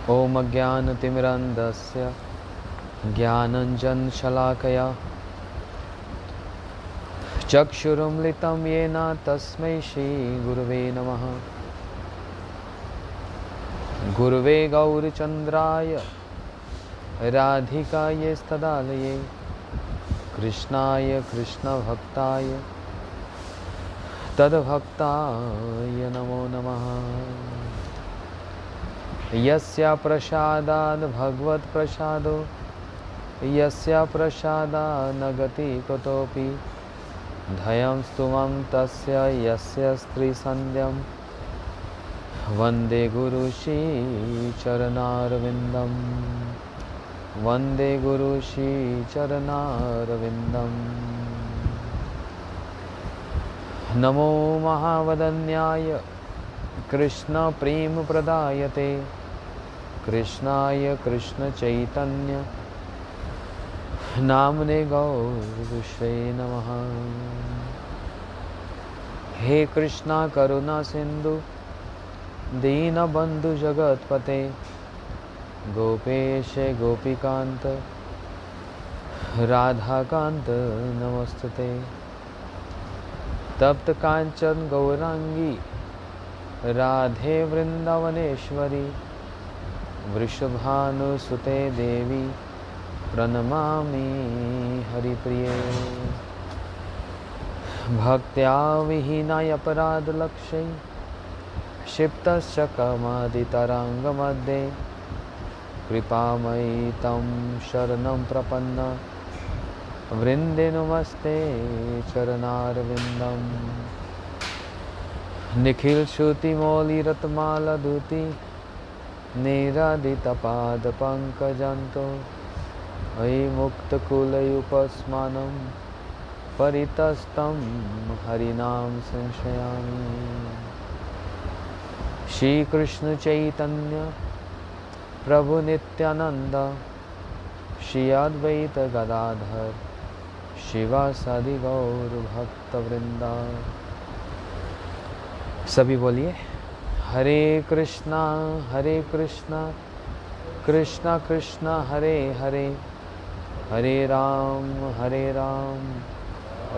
ॐ अज्ञानतिमिरन्धस्य ज्ञानञ्जनशलाकया चक्षुरुन्मिलितं येन तस्मै श्रीगुरुवे नमः। गुरुवे गौरचन्द्राय राधिकायै कृष्णाय कृष्णभक्ताय तद्भक्ताय नमो नमः। यस्य प्रसादात् भगवत्प्रसादो यस्य प्रसादात् न गति कुतोऽपि धयं स्तुमं तस्य यस्य स्त्रीसन्ध्यं वन्दे गुरुश्रीचरणारविन्दम् वन्दे गुरुश्रीचरणारविन्दम्। नमो महावदन्याय कृष्णप्रेमप्रदायते कृष्णाय कृष्णचैतन्य नामने गौरविषे नमः। हे कृष्णा करुणा सिंधु दीनबंधु जगतपते गोपेश गोपीकांत राधाकांत नमस्तुते। तप्त कांचन गौरांगी राधे वृंदावनेश्वरी वृषभानुसुते देवी प्रणमामि हरिप्रिये। भक्त्या विहीनाय अपराधलक्ष्यै क्षिप्तस्य कामादितरङ्गमध्ये कृपामयि तं शरणं प्रपन्न वृन्दे नमस्ते चरणारविन्दम्। निखिलश्रुतिमौलिरत्मालधुति निरादितपादपङ्कजन्तो अयि मुक्तकुलयुपस्मानं परितस्तं हरिनाम संशयामि। श्रीकृष्ण चैतन्य प्रभु नित्यानंद श्री अद्वैत गदाधर शिवासादि गौर भक्तवृंदा। सभी बोलिए हरे कृष्णा कृष्णा कृष्णा हरे हरे हरे राम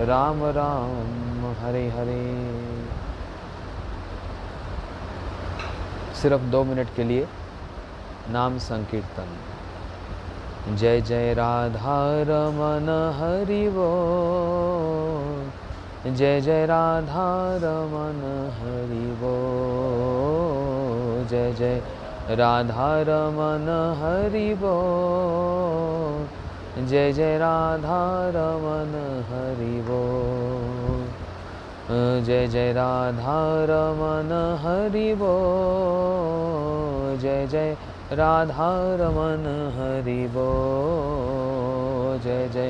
राम राम हरे हरे। सिर्फ 2 मिनट के लिए नाम संकीर्तन। जय जय राधा रमन हरि बोल जय जय राधा रमन हरि बोल जय जय राधा रमन हरि बोल जय जय राधा रमन हरि बोल जय जय राधा रमन हरि बोल जय जय राधा रमन हरि बोल जय जय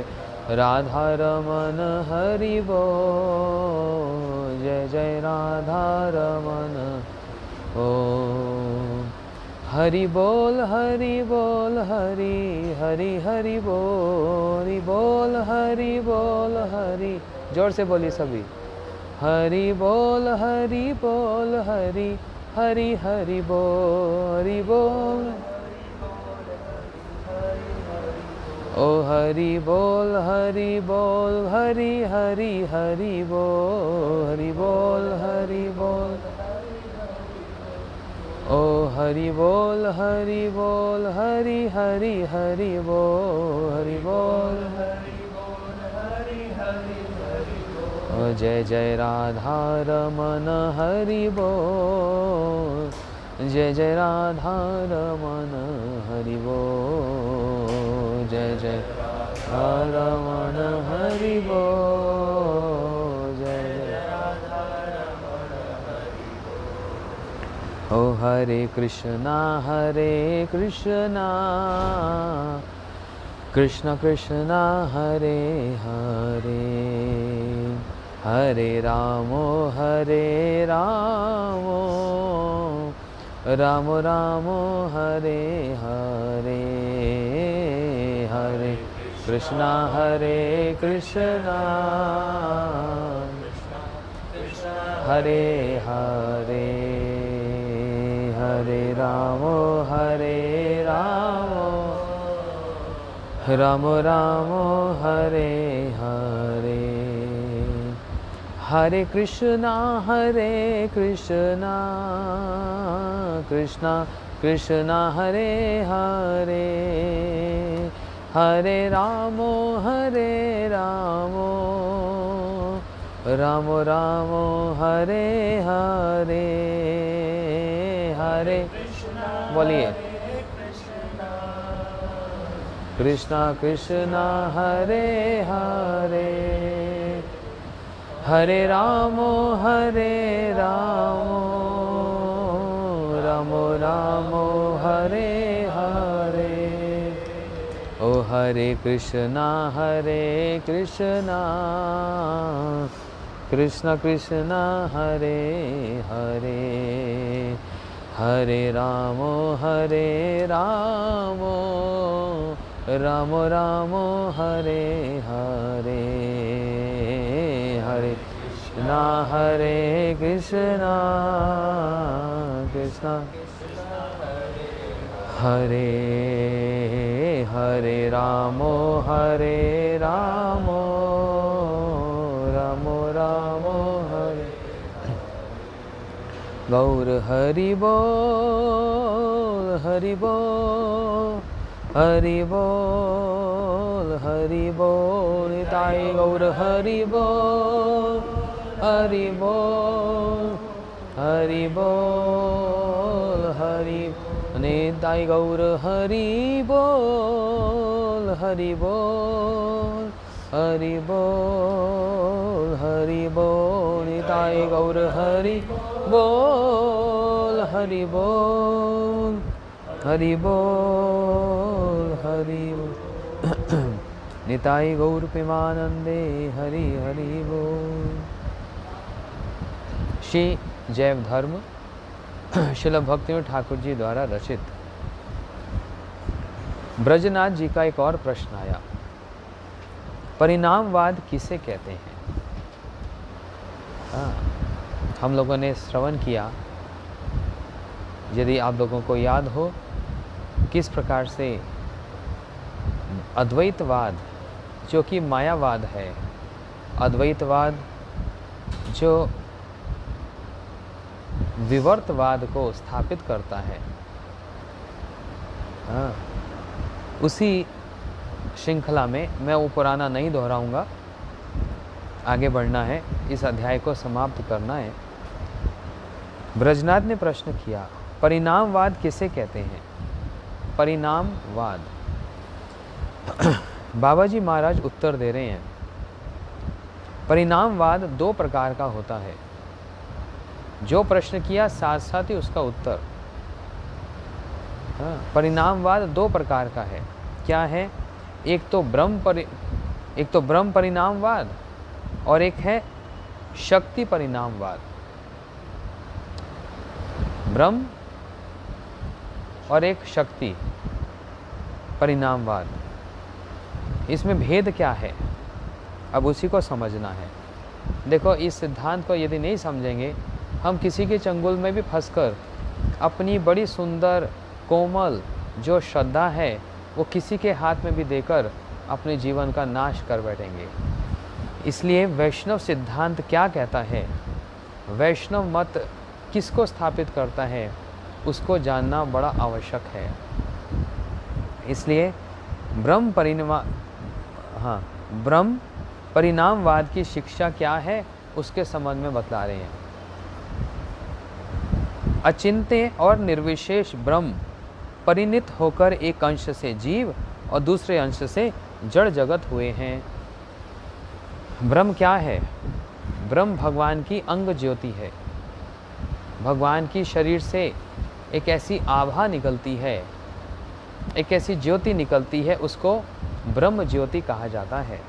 राधा रमन हरि बोल जय जय राधा रमन ओ हरि बोल हरि हरि हरि बोल हरि जोर से बोलिए सभी। हरि बोल हरि हरि बोल ओ हरि बोल हरि हरि बोल हरि बोल ओ हरि बोल हरि बोल ओ जय जय राधा रमन हरि बोल जय जय राधा रमन हरि बोल जय जय राधा रमन हरि बोल जय जय ओ हरे कृष्णा कृष्ण कृष्ण हरे हरे हरे राम राम राम हरे हरे हरे कृष्णा हरे हरे हरे हरे राम राम राम हरे हरे, हरे कृष्णा कृष्णा कृष्णा हरे हरे, हरे राम राम राम हरे हरे, हरे बोलिए कृष्णा कृष्णा हरे हरे, हरे राम राम राम हरे हरे, ओ हरे कृष्णा कृष्णा कृष्णा हरे हरे, हरे राम राम राम हरे हरे, हरे कृष्णा कृष्णा हरे हरे राम राम राम हरे, गौर हरि बोल हरि बोल हरि बोल हरि बोल, निताई गौर हरि बोल हरि बोल हरि बोल हरि, निताई गौर हरि बोल हरि बोल हरि बोल हरि बोल, निताई गौर हरि बोल हरि बोल हरि बोल हरि बोल, निताई गौर प्रेमानंदे हरि हरि बोल। श्री जैव धर्म श्रील भक्तिविनोद ठाकुर जी द्वारा रचित ब्रजनाथ जी का एक और प्रश्न आया, परिणामवाद किसे कहते हैं? हम लोगों ने श्रवण किया, यदि आप लोगों को याद हो किस प्रकार से अद्वैतवाद जो कि मायावाद है, अद्वैतवाद जो विवर्तवाद को स्थापित करता है, उसी श्रृंखला में मैं वो पुराना नहीं दोहराऊंगा, आगे बढ़ना है, इस अध्याय को समाप्त करना है। ब्रजनाथ ने प्रश्न किया, परिणामवाद किसे कहते हैं? परिणामवाद। बाबा जी महाराज उत्तर दे रहे हैं, परिणामवाद दो प्रकार का होता है। जो प्रश्न किया साथ साथ ही उसका उत्तर। परिणामवाद दो प्रकार का है। क्या है? एक तो ब्रह्म परिणामवाद और एक है शक्ति परिणामवाद। ब्रह्म और एक शक्ति परिणामवाद, इसमें भेद क्या है, अब उसी को समझना है। देखो, इस सिद्धांत को यदि नहीं समझेंगे, हम किसी के चंगुल में भी फंसकर अपनी बड़ी सुंदर कोमल जो श्रद्धा है वो किसी के हाथ में भी देकर अपने जीवन का नाश कर बैठेंगे। इसलिए वैष्णव सिद्धांत क्या कहता है, वैष्णव मत किसको स्थापित करता है, उसको जानना बड़ा आवश्यक है। इसलिए ब्रह्म परिणामवाद की शिक्षा क्या है उसके संबंध में बतला रहे हैं। अचिंत्य और निर्विशेष ब्रह्म परिणित होकर एक अंश से जीव और दूसरे अंश से जड़ जगत हुए हैं। ब्रह्म क्या है? ब्रह्म भगवान की अंग ज्योति है। भगवान की शरीर से एक ऐसी आभा निकलती है, एक ऐसी ज्योति निकलती है, उसको ब्रह्म ज्योति कहा जाता है।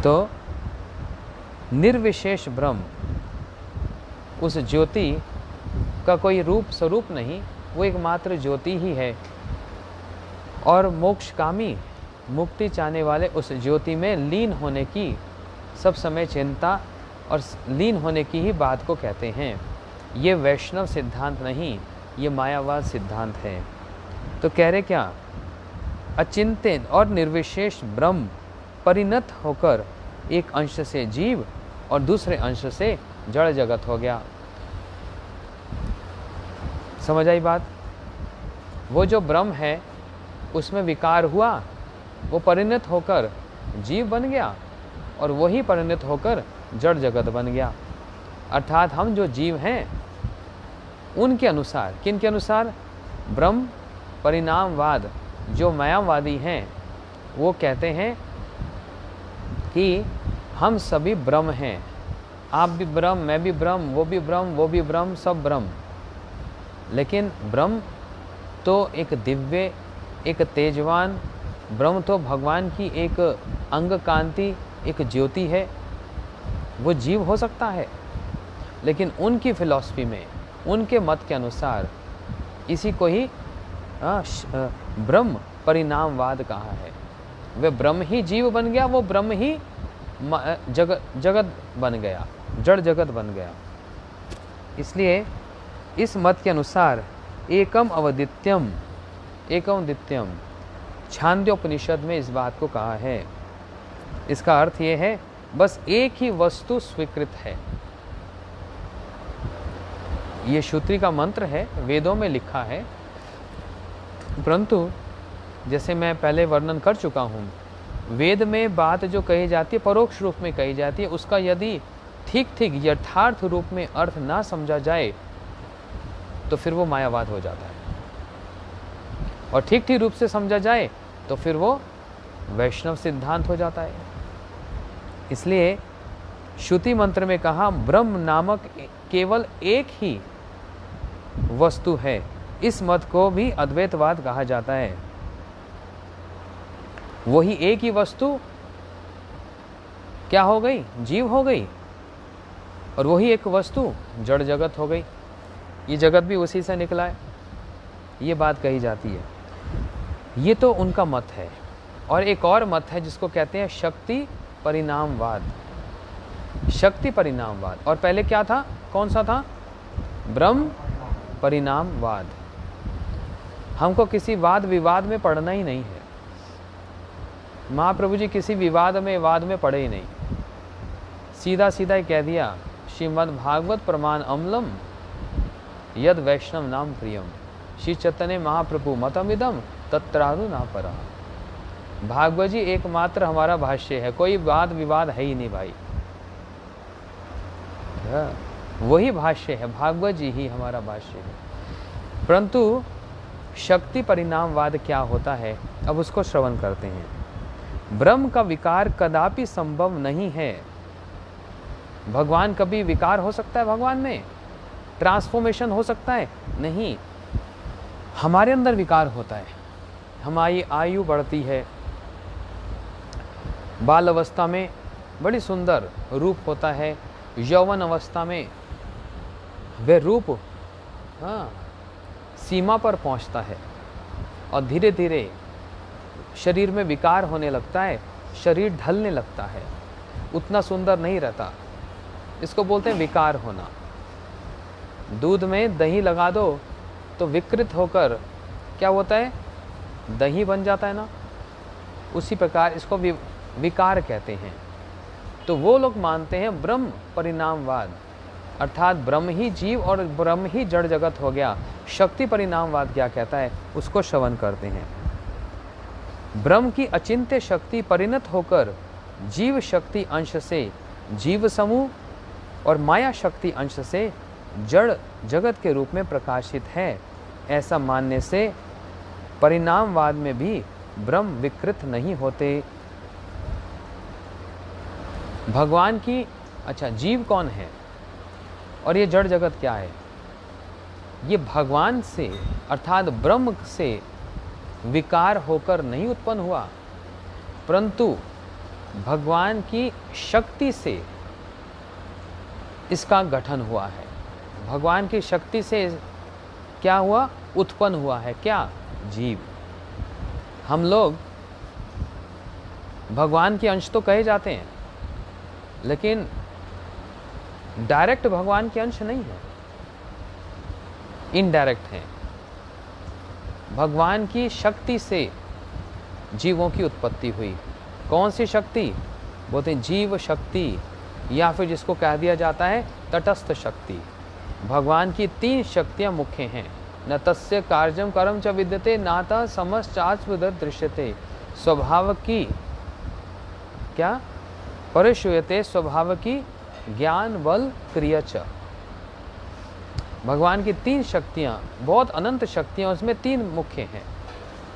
तो निर्विशेष ब्रह्म, उस ज्योति का कोई रूप स्वरूप नहीं, वो एकमात्र ज्योति ही है। और मोक्षकामी, मुक्ति चाहने वाले उस ज्योति में लीन होने की सब समय चिंता और लीन होने की ही बात को कहते हैं। ये वैष्णव सिद्धांत नहीं, ये मायावाद सिद्धांत है। तो कह रहे क्या, अचिंत्य और निर्विशेष ब्रह्म परिणत होकर एक अंश से जीव और दूसरे अंश से जड़ जगत हो गया। समझ आई बात? वो जो ब्रह्म है उसमें विकार हुआ, वो परिणत होकर जीव बन गया और वही परिणत होकर जड़ जगत बन गया। अर्थात हम जो जीव हैं उनके अनुसार, किन के अनुसार? ब्रह्म परिणामवाद जो मायावादी हैं वो कहते हैं कि हम सभी ब्रह्म हैं, आप भी ब्रह्म, मैं भी ब्रह्म, वो भी ब्रह्म, वो भी ब्रह्म, सब ब्रह्म। लेकिन ब्रह्म तो एक दिव्य, एक तेजवान, ब्रह्म तो भगवान की एक अंग कांति, एक ज्योति है। वो जीव हो सकता है, लेकिन उनकी फिलॉसफी में, उनके मत के अनुसार इसी को ही ब्रह्म परिणामवाद कहा है। वह ब्रह्म ही जीव बन गया, वो ब्रह्म ही जगत बन गया, जड़ जगत बन गया। इसलिए इस मत के अनुसार एकम अवदित्यम, एकम दित्यम, छांदोपनिषद में इस बात को कहा है। इसका अर्थ ये है बस एक ही वस्तु स्वीकृत है। ये श्रुति का मंत्र है, वेदों में लिखा है, परंतु जैसे मैं पहले वर्णन कर चुका हूँ, वेद में बात जो कही जाती है परोक्ष रूप में कही जाती है, उसका यदि ठीक ठीक यथार्थ रूप में अर्थ ना समझा जाए तो फिर वो मायावाद हो जाता है, और ठीक ठीक रूप से समझा जाए तो फिर वो वैष्णव सिद्धांत हो जाता है। इसलिए श्रुति मंत्र में कहा ब्रह्म नामक केवल एक ही वस्तु है। इस मत को भी अद्वैतवाद कहा जाता है। वही एक ही वस्तु क्या हो गई? जीव हो गई, और वही एक वस्तु जड़ जगत हो गई। ये जगत भी उसी से निकला है, ये बात कही जाती है। ये तो उनका मत है। और एक और मत है जिसको कहते हैं शक्ति परिणामवाद। शक्ति परिणामवाद। और पहले क्या था? कौन सा था? ब्रह्म परिणामवाद। हमको किसी वाद विवाद में पढ़ना ही नहीं है। महाप्रभु जी किसी विवाद में वाद में पढ़े ही नहीं, सीधा सीधा ही कह दिया श्रीमद् भागवत प्रमाण अम्लम यद वैष्णव नाम प्रियम श्री चैतन्य महाप्रभु मतमिदम तत्रारु ना परा। भागवत जी एकमात्र हमारा भाष्य है, कोई वाद विवाद है ही नहीं भाई। वही भाष्य है, भागवत जी ही हमारा भाष्य है। परंतु शक्ति परिणामवाद क्या होता है, अब उसको श्रवण करते हैं। ब्रह्म का विकार कदापि संभव नहीं है। भगवान कभी विकार हो सकता है? भगवान में ट्रांसफॉर्मेशन हो सकता है? नहीं। हमारे अंदर विकार होता है। हमारी आयु बढ़ती है, बाल अवस्था में बड़ी सुंदर रूप होता है, यौवन अवस्था में वह रूप सीमा पर पहुंचता है, और धीरे धीरे शरीर में विकार होने लगता है, शरीर ढलने लगता है, उतना सुंदर नहीं रहता। इसको बोलते हैं विकार होना। दूध में दही लगा दो तो विकृत होकर क्या होता है? दही बन जाता है ना। उसी प्रकार इसको विकार कहते हैं। तो वो लोग मानते हैं ब्रह्म परिणामवाद, अर्थात ब्रह्म ही जीव और ब्रह्म ही जड़ जगत हो गया। शक्ति परिणामवाद क्या कहता है, उसको श्रवण करते हैं। ब्रह्म की अचिंत्य शक्ति परिणत होकर जीव शक्ति अंश से जीव समूह और माया शक्ति अंश से जड़ जगत के रूप में प्रकाशित है। ऐसा मानने से परिणामवाद में भी ब्रह्म विकृत नहीं होते। भगवान की जीव कौन है और ये जड़ जगत क्या है? ये भगवान से अर्थात ब्रह्म से विकार होकर नहीं उत्पन्न हुआ, परंतु भगवान की शक्ति से इसका गठन हुआ है। भगवान की शक्ति से क्या हुआ? उत्पन्न हुआ है। क्या? जीव। हम लोग भगवान के अंश तो कहे जाते हैं, लेकिन डायरेक्ट भगवान के अंश नहीं है। इनडायरेक्ट हैं। भगवान की शक्ति से जीवों की उत्पत्ति हुई। कौन सी शक्ति? बोलते हैं जीव शक्ति, या फिर जिसको कह दिया जाता है तटस्थ शक्ति। भगवान की 3 शक्तियां मुख्य हैं। न तस्य कार्यम कर्म च विद्यते नाता समश्चास्पद दृश्यते। स्वभाव की क्या? परिश्रूयते स्वभाव की ज्ञान बल क्रिया च। भगवान की 3 शक्तियां, बहुत अनंत शक्तियां, उसमें 3 मुख्य हैं।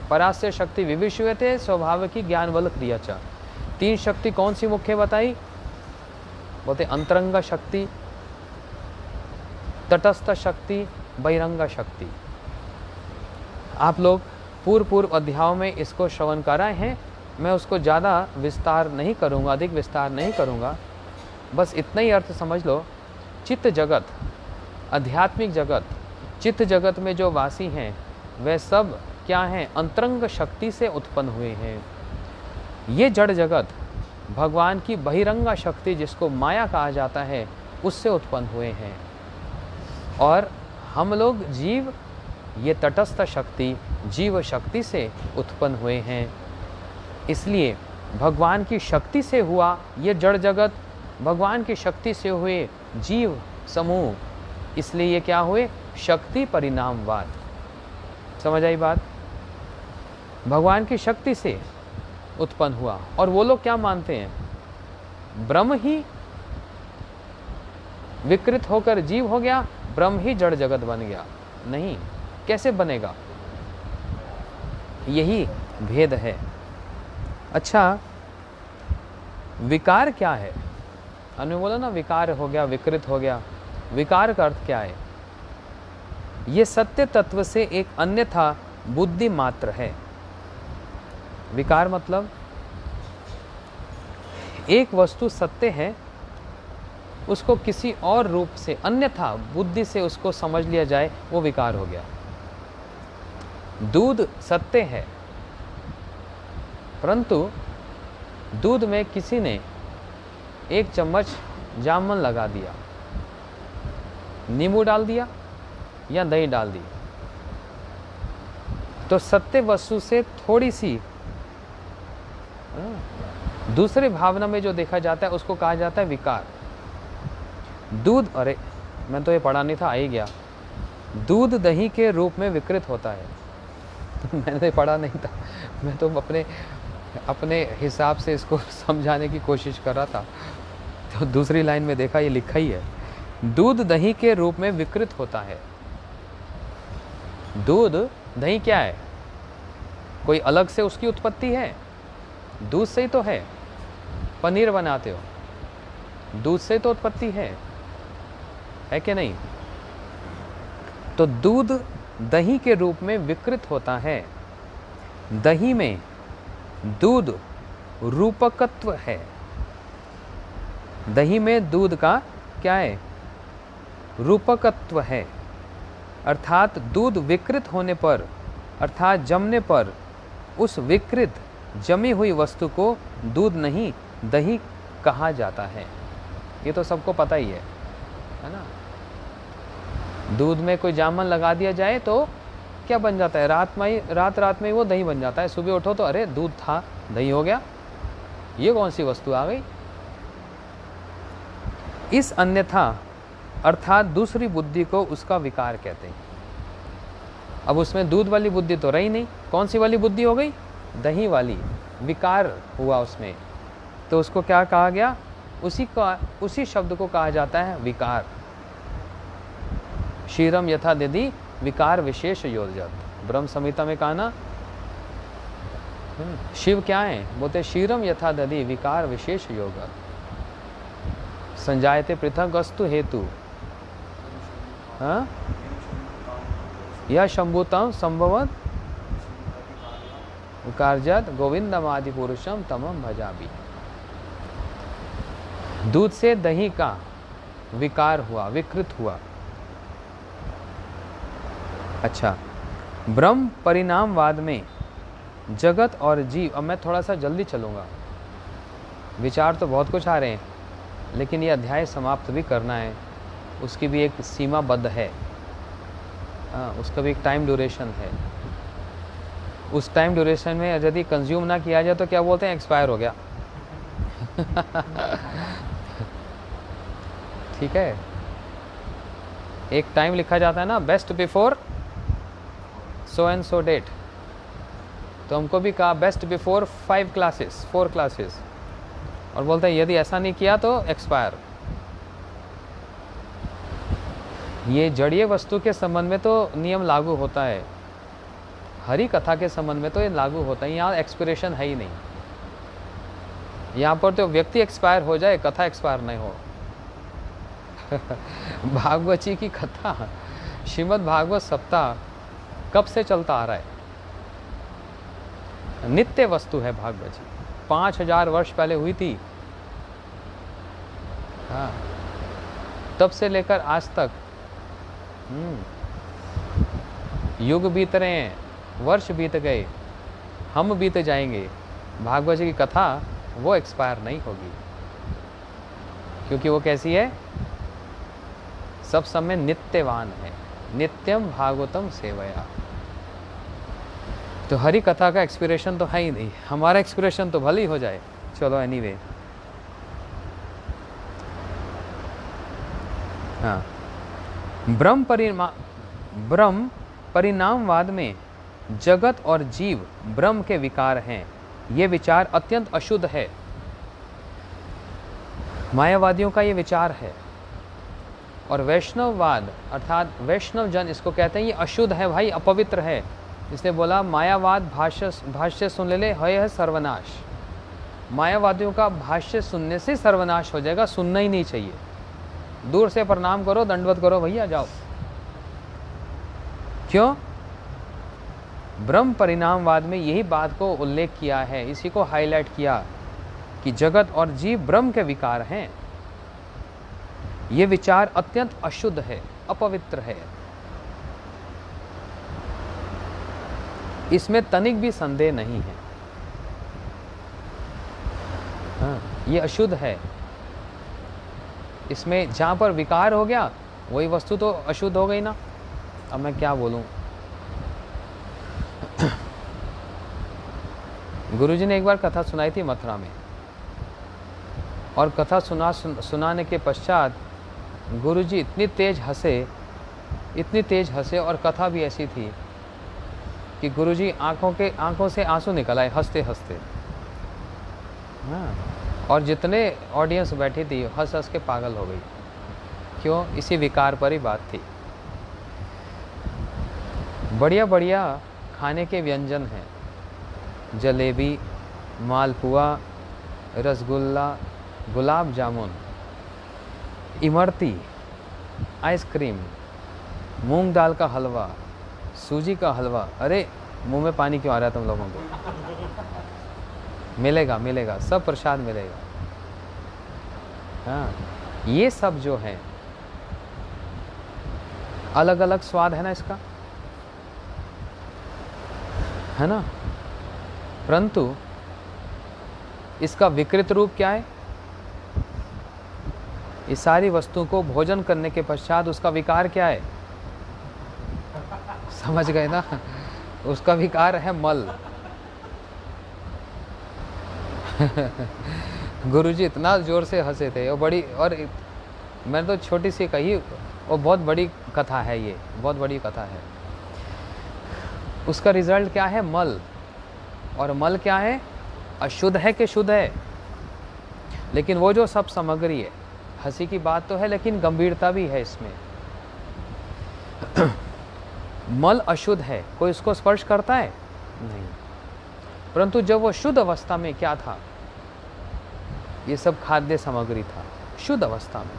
परास्य शक्ति विविश्रूयते, स्वभाव की ज्ञान बल क्रिया च। 3 शक्ति कौन सी मुख्य बताई? बोलते अंतरंग शक्ति, तटस्थ शक्ति, बहिरंग शक्ति। आप लोग पूर्व अध्यायों में इसको श्रवण कराए हैं, मैं उसको ज़्यादा विस्तार नहीं करूँगा, अधिक विस्तार नहीं करूँगा। बस इतना ही अर्थ समझ लो। चित्त जगत, आध्यात्मिक जगत, चित्त जगत में जो वासी हैं वे सब क्या हैं? अंतरंग शक्ति से उत्पन्न हुए हैं। ये जड़ जगत भगवान की बहिरंगा शक्ति, जिसको माया कहा जाता है, उससे उत्पन्न हुए हैं। और हम लोग जीव, ये तटस्थ शक्ति जीव शक्ति से उत्पन्न हुए हैं। इसलिए भगवान की शक्ति से हुआ ये जड़ जगत, भगवान की शक्ति से हुए जीव समूह, इसलिए ये क्या हुए? शक्ति परिणामवाद। समझ आई बात? भगवान की शक्ति से उत्पन्न हुआ। और वो लोग क्या मानते हैं? ब्रह्म ही विकृत होकर जीव हो गया, ब्रह्म ही जड़ जगत बन गया। नहीं, कैसे बनेगा? यही भेद है। अच्छा, विकार क्या है? हमने बोला ना विकार हो गया, विकृत हो गया। विकार का अर्थ क्या है? ये सत्य तत्व से एक अन्यथा बुद्धि मात्र है। विकार मतलब एक वस्तु सत्य है, उसको किसी और रूप से अन्यथा बुद्धि से उसको समझ लिया जाए, वो विकार हो गया। दूध सत्य है, परंतु दूध में किसी ने 1 चम्मच जामुन लगा दिया, नींबू डाल दिया या दही डाल दी, तो सत्य वस्तु से थोड़ी सी दूसरे भावना में जो देखा जाता है उसको कहा जाता है विकार। दूध, अरे मैं तो ये पढ़ा नहीं था, आ ही गया। दूध दही के रूप में विकृत होता है। मैंने पढ़ा नहीं था, मैं तो अपने हिसाब से इसको समझाने की कोशिश कर रहा था, तो दूसरी लाइन में देखा ये लिखा ही है, दूध दही के रूप में विकृत होता है। दूध दही क्या है? कोई अलग से उसकी उत्पत्ति है? दूध से ही तो है। पनीर बनाते हो, दूध से तो उत्पत्ति है कि नहीं? तो दूध दही के रूप में विकृत होता है। दही में दूध रूपकत्व है। दही में दूध का क्या है? रूपकत्व है। अर्थात दूध विकृत होने पर, अर्थात जमने पर, उस विकृत जमी हुई वस्तु को दूध नहीं दही कहा जाता है। ये तो सबको पता ही है ना? दूध में कोई जामुन लगा दिया जाए तो क्या बन जाता है? रात में ही वो दही बन जाता है। सुबह उठो तो अरे दूध था, दही हो गया। ये कौन सी वस्तु आ गई? इस अन्यथा अर्थात दूसरी बुद्धि को उसका विकार कहते हैं। अब उसमें दूध वाली बुद्धि तो रही नहीं, कौन सी वाली बुद्धि हो गई? दही वाली। विकार हुआ उसमें, तो उसको क्या कहा गया? उसी शब्द को कहा जाता है विकार। क्षीरम यथा दधि विकार विशेष योजत। ब्रह्म संहिता में कहा ना, शिव क्या है? बोलते क्षीरम यथा दधि विकार विशेष योगत। संजायते पृथक अस्तु हेतु, हाँ, यह शंभुतम संभवत कार्जत गोविंदम आदि पुरुषम तमम भजाबी। दूध से दही का विकार हुआ, विकृत हुआ। अच्छा, ब्रह्म परिणामवाद में जगत और जीव, अब मैं थोड़ा सा जल्दी चलूँगा, विचार तो बहुत कुछ आ रहे हैं, लेकिन ये अध्याय समाप्त भी करना है, उसकी भी एक सीमाबद्ध है। हाँ, उसका भी एक टाइम ड्यूरेशन है। उस टाइम ड्यूरेशन में यदि कंज्यूम ना किया जाए तो क्या बोलते हैं, एक्सपायर हो गया। ठीक है, एक टाइम लिखा जाता है ना, best before so and so date. तो हमको भी कहा बेस्ट बिफोर 4 क्लासेस, और बोलते हैं यदि ऐसा नहीं किया तो एक्सपायर। ये जड़ीय वस्तु के संबंध में तो नियम लागू होता है, हरि कथा के संबंध में तो ये लागू होता है। यहाँ एक्सपिरेशन है ही नहीं, यहाँ पर तो व्यक्ति एक्सपायर हो जाए, कथा एक्सपायर नहीं हो। भागवत जी की कथा, श्रीमद् भागवत सप्ताह कब से चलता आ रहा है, नित्य वस्तु है भागवत जी। 5000 वर्ष पहले हुई थी, हाँ, तब से लेकर आज तक युग बीत रहे हैं, वर्ष बीत गए, हम बीत जाएंगे, भागवत जी की कथा वो एक्सपायर नहीं होगी, क्योंकि वो कैसी है, सब समय नित्यवान है। नित्यम भागवतम सेवया। तो हरि कथा का एक्सपिरेशन तो है ही नहीं, हमारा एक्सपिरेशन तो भले ही हो जाए। चलो एनीवे, हाँ, ब्रह्म परिणामवाद में जगत और जीव ब्रह्म के विकार हैं। ये विचार अत्यंत अशुद्ध है। मायावादियों का ये विचार है, और वैष्णववाद अर्थात वैष्णव जन इसको कहते हैं ये अशुद्ध है भाई, अपवित्र है। इसने बोला मायावाद भाष्य सुन ले है सर्वनाश। मायावादियों का भाष्य सुनने से सर्वनाश हो जाएगा, सुनना ही नहीं चाहिए। दूर से प्रणाम करो, दंडवत करो, भैया जाओ। क्यों? ब्रह्म परिणामवाद में यही बात को उल्लेख किया है, इसी को हाईलाइट किया कि जगत और जीव ब्रह्म के विकार हैं। ये विचार अत्यंत अशुद्ध है, अपवित्र है, इसमें तनिक भी संदेह नहीं है। हाँ, ये अशुद्ध है। इसमें जहां पर विकार हो गया वही वस्तु तो अशुद्ध हो गई ना। अब मैं क्या बोलूं, गुरुजी ने एक बार कथा सुनाई थी मथुरा में, और कथा सुनाने के पश्चात गुरुजी इतनी तेज हंसे, और कथा भी ऐसी थी कि गुरुजी आंखों से आंसू निकल आए हंसते हंसते। हाँ, और जितने ऑडियंस बैठी थी हंस हंस के पागल हो गई। क्यों? इसी विकार पर ही बात थी। बढ़िया बढ़िया खाने के व्यंजन हैं, जलेबी, मालपुआ, रसगुल्ला, गुलाब जामुन, इमरती, आइसक्रीम, मूंग दाल का हलवा, सूजी का हलवा। अरे मुंह में पानी क्यों आ रहा है तुम लोगों को? मिलेगा, सब प्रसाद मिलेगा। हाँ, ये सब जो है अलग अलग स्वाद है ना इसका, है ना, परंतु इसका विकृत रूप क्या है? इस सारी वस्तु को भोजन करने के पश्चात उसका विकार क्या है? समझ गए ना? उसका विकार है मल। गुरुजी इतना जोर से हंसे थे, वो बड़ी, और मैंने तो छोटी सी कही, वो बहुत बड़ी कथा है, ये बहुत बड़ी कथा है। उसका रिजल्ट क्या है? मल। और मल क्या है? अशुद्ध है कि शुद्ध है? लेकिन वो जो सब सामग्री है, हंसी की बात तो है लेकिन गंभीरता भी है इसमें। मल अशुद्ध है, कोई इसको स्पर्श करता है? नहीं। परंतु जब वो शुद्ध अवस्था में क्या था? ये सब खाद्य सामग्री था शुद्ध अवस्था में।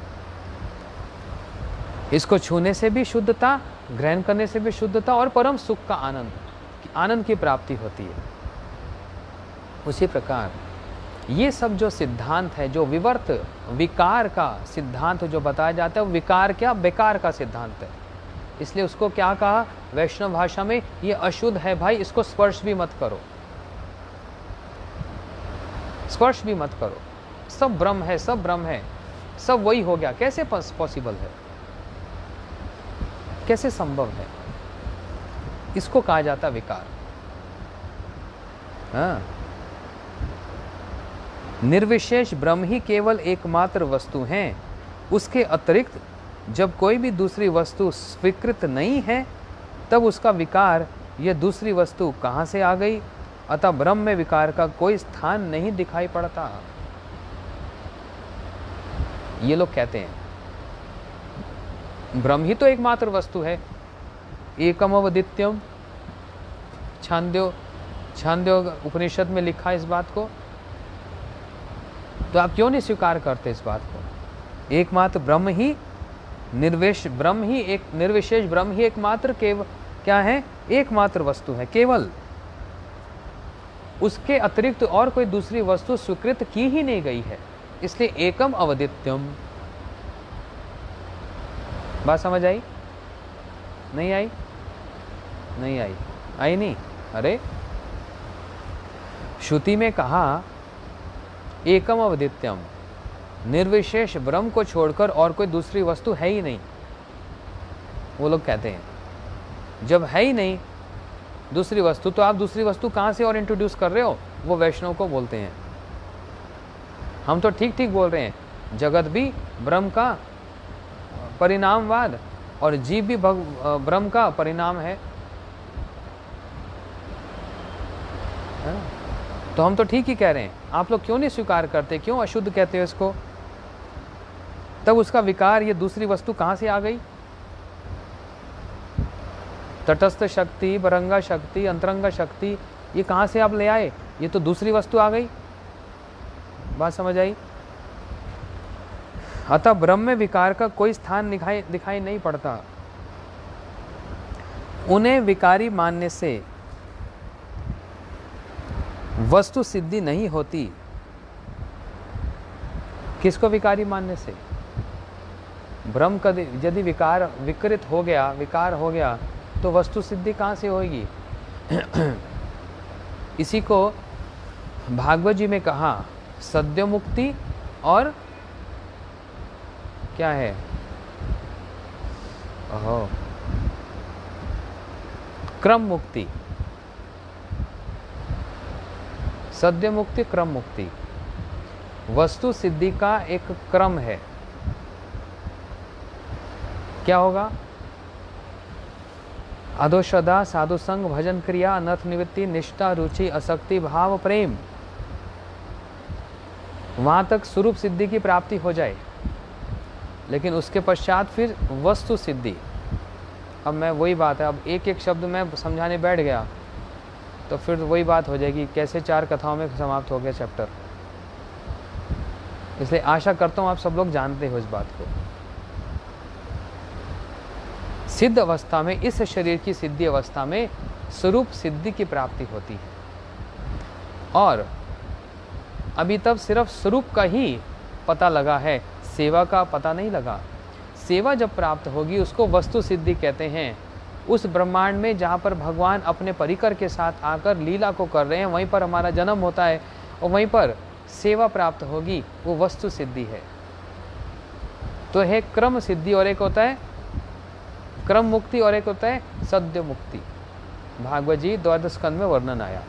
इसको छूने से भी शुद्धता, ग्रहण करने से भी शुद्धता, और परम सुख का आनंद की प्राप्ति होती है। उसी प्रकार ये सब जो सिद्धांत है, जो विवर्त विकार का सिद्धांत जो बताया जाता है, वो विकार क्या? बेकार का सिद्धांत है। इसलिए उसको क्या कहा वैष्णव भाषा में? ये अशुद्ध है भाई, इसको स्पर्श भी मत करो, स्पर्श भी मत करो। सब ब्रह्म है, सब ब्रह्म है, सब वही हो गया। कैसे पॉसिबल है? कैसे संभव है? इसको कहा जाता विकार। हाँ, निर्विशेष ब्रह्म ही केवल एकमात्र वस्तु हैं। उसके अतिरिक्त जब कोई भी दूसरी वस्तु स्वीकृत नहीं है तब उसका विकार, यह दूसरी वस्तु कहाँ से आ गई? अतः ब्रह्म में विकार का कोई स्थान नहीं दिखाई पड़ता। ये लोग कहते हैं ब्रह्म ही तो एकमात्र वस्तु है, एकम अद्वितीयम। छांदो उपनिषद में लिखा है इस बात को, तो आप क्यों नहीं स्वीकार करते इस बात को? एकमात्र ब्रह्म ही, निर्विशेष ब्रह्म ही एकमात्र केवल क्या है? एकमात्र वस्तु है केवल। उसके अतिरिक्त और कोई दूसरी वस्तु स्वीकृत की ही नहीं गई है, इसलिए एकम अद्वितीयम। बात समझ आई? नहीं आई? नहीं आई? आई नहीं? अरे श्रुति में कहा एकम अद्वितीयम, निर्विशेष ब्रह्म को छोड़कर और कोई दूसरी वस्तु है ही नहीं। वो लोग कहते हैं जब है ही नहीं दूसरी वस्तु, तो आप दूसरी वस्तु कहाँ से और इंट्रोड्यूस कर रहे हो? वो वैष्णव को बोलते हैं। हम तो ठीक ठीक बोल रहे हैं, जगत भी ब्रह्म का परिणामवाद और जीव भी ब्रह्म का परिणाम है। तो हम तो ठीक ही कह रहे हैं, आप लोग क्यों नहीं स्वीकार करते? क्यों अशुद्ध कहते हो इसको? तब उसका विकार, ये दूसरी वस्तु कहाँ से आ गई? तटस्थ शक्ति, बरंगा शक्ति, अंतरंगा शक्ति, ये कहाँ से आप ले आए? ये तो दूसरी वस्तु आ गई। बात समझ आई? अतः ब्रह्म में विकार का कोई स्थान दिखाई नहीं पड़ता। उन्हें विकारी मानने से वस्तु सिद्धि नहीं होती। किसको विकारी मानने से? ब्रह्म का यदि विकृत हो गया, विकार हो गया, तो वस्तु सिद्धि कहाँ से होगी? इसी को भागवत जी में कहा सद्य मुक्ति और क्या है? क्रम मुक्ति। सद्य मुक्ति, क्रम मुक्ति। वस्तु सिद्धि का एक क्रम है। क्या होगा? अधोश्रद्धा, साधु संग, भजन क्रिया, अनर्थ निवृत्ति, निष्ठा, रुचि, आसक्ति, भाव, प्रेम, वहां तक स्वरूप सिद्धि की प्राप्ति हो जाए। लेकिन उसके पश्चात फिर वस्तु सिद्धि। अब मैं वही बात है, अब एक एक शब्द मैं समझाने बैठ गया तो फिर वही बात हो जाएगी, कैसे 4 कथाओं में समाप्त हो गया चैप्टर। इसलिए आशा करता हूं आप सब लोग जानते हो इस बात को। सिद्ध अवस्था में, इस शरीर की सिद्धि अवस्था में स्वरूप सिद्धि की प्राप्ति होती है, और अभी तक सिर्फ स्वरूप का ही पता लगा है, सेवा का पता नहीं लगा। सेवा जब प्राप्त होगी उसको वस्तु सिद्धि कहते हैं। उस ब्रह्मांड में जहाँ पर भगवान अपने परिकर के साथ आकर लीला को कर रहे हैं, वहीं पर हमारा जन्म होता है और वहीं पर सेवा प्राप्त होगी, वो वस्तु सिद्धि है। तो है क्रम सिद्धि, और एक होता है क्रम मुक्ति, और एक होता है सद्य मुक्ति। भागवत जी 12 स्कंद में वर्णन आया।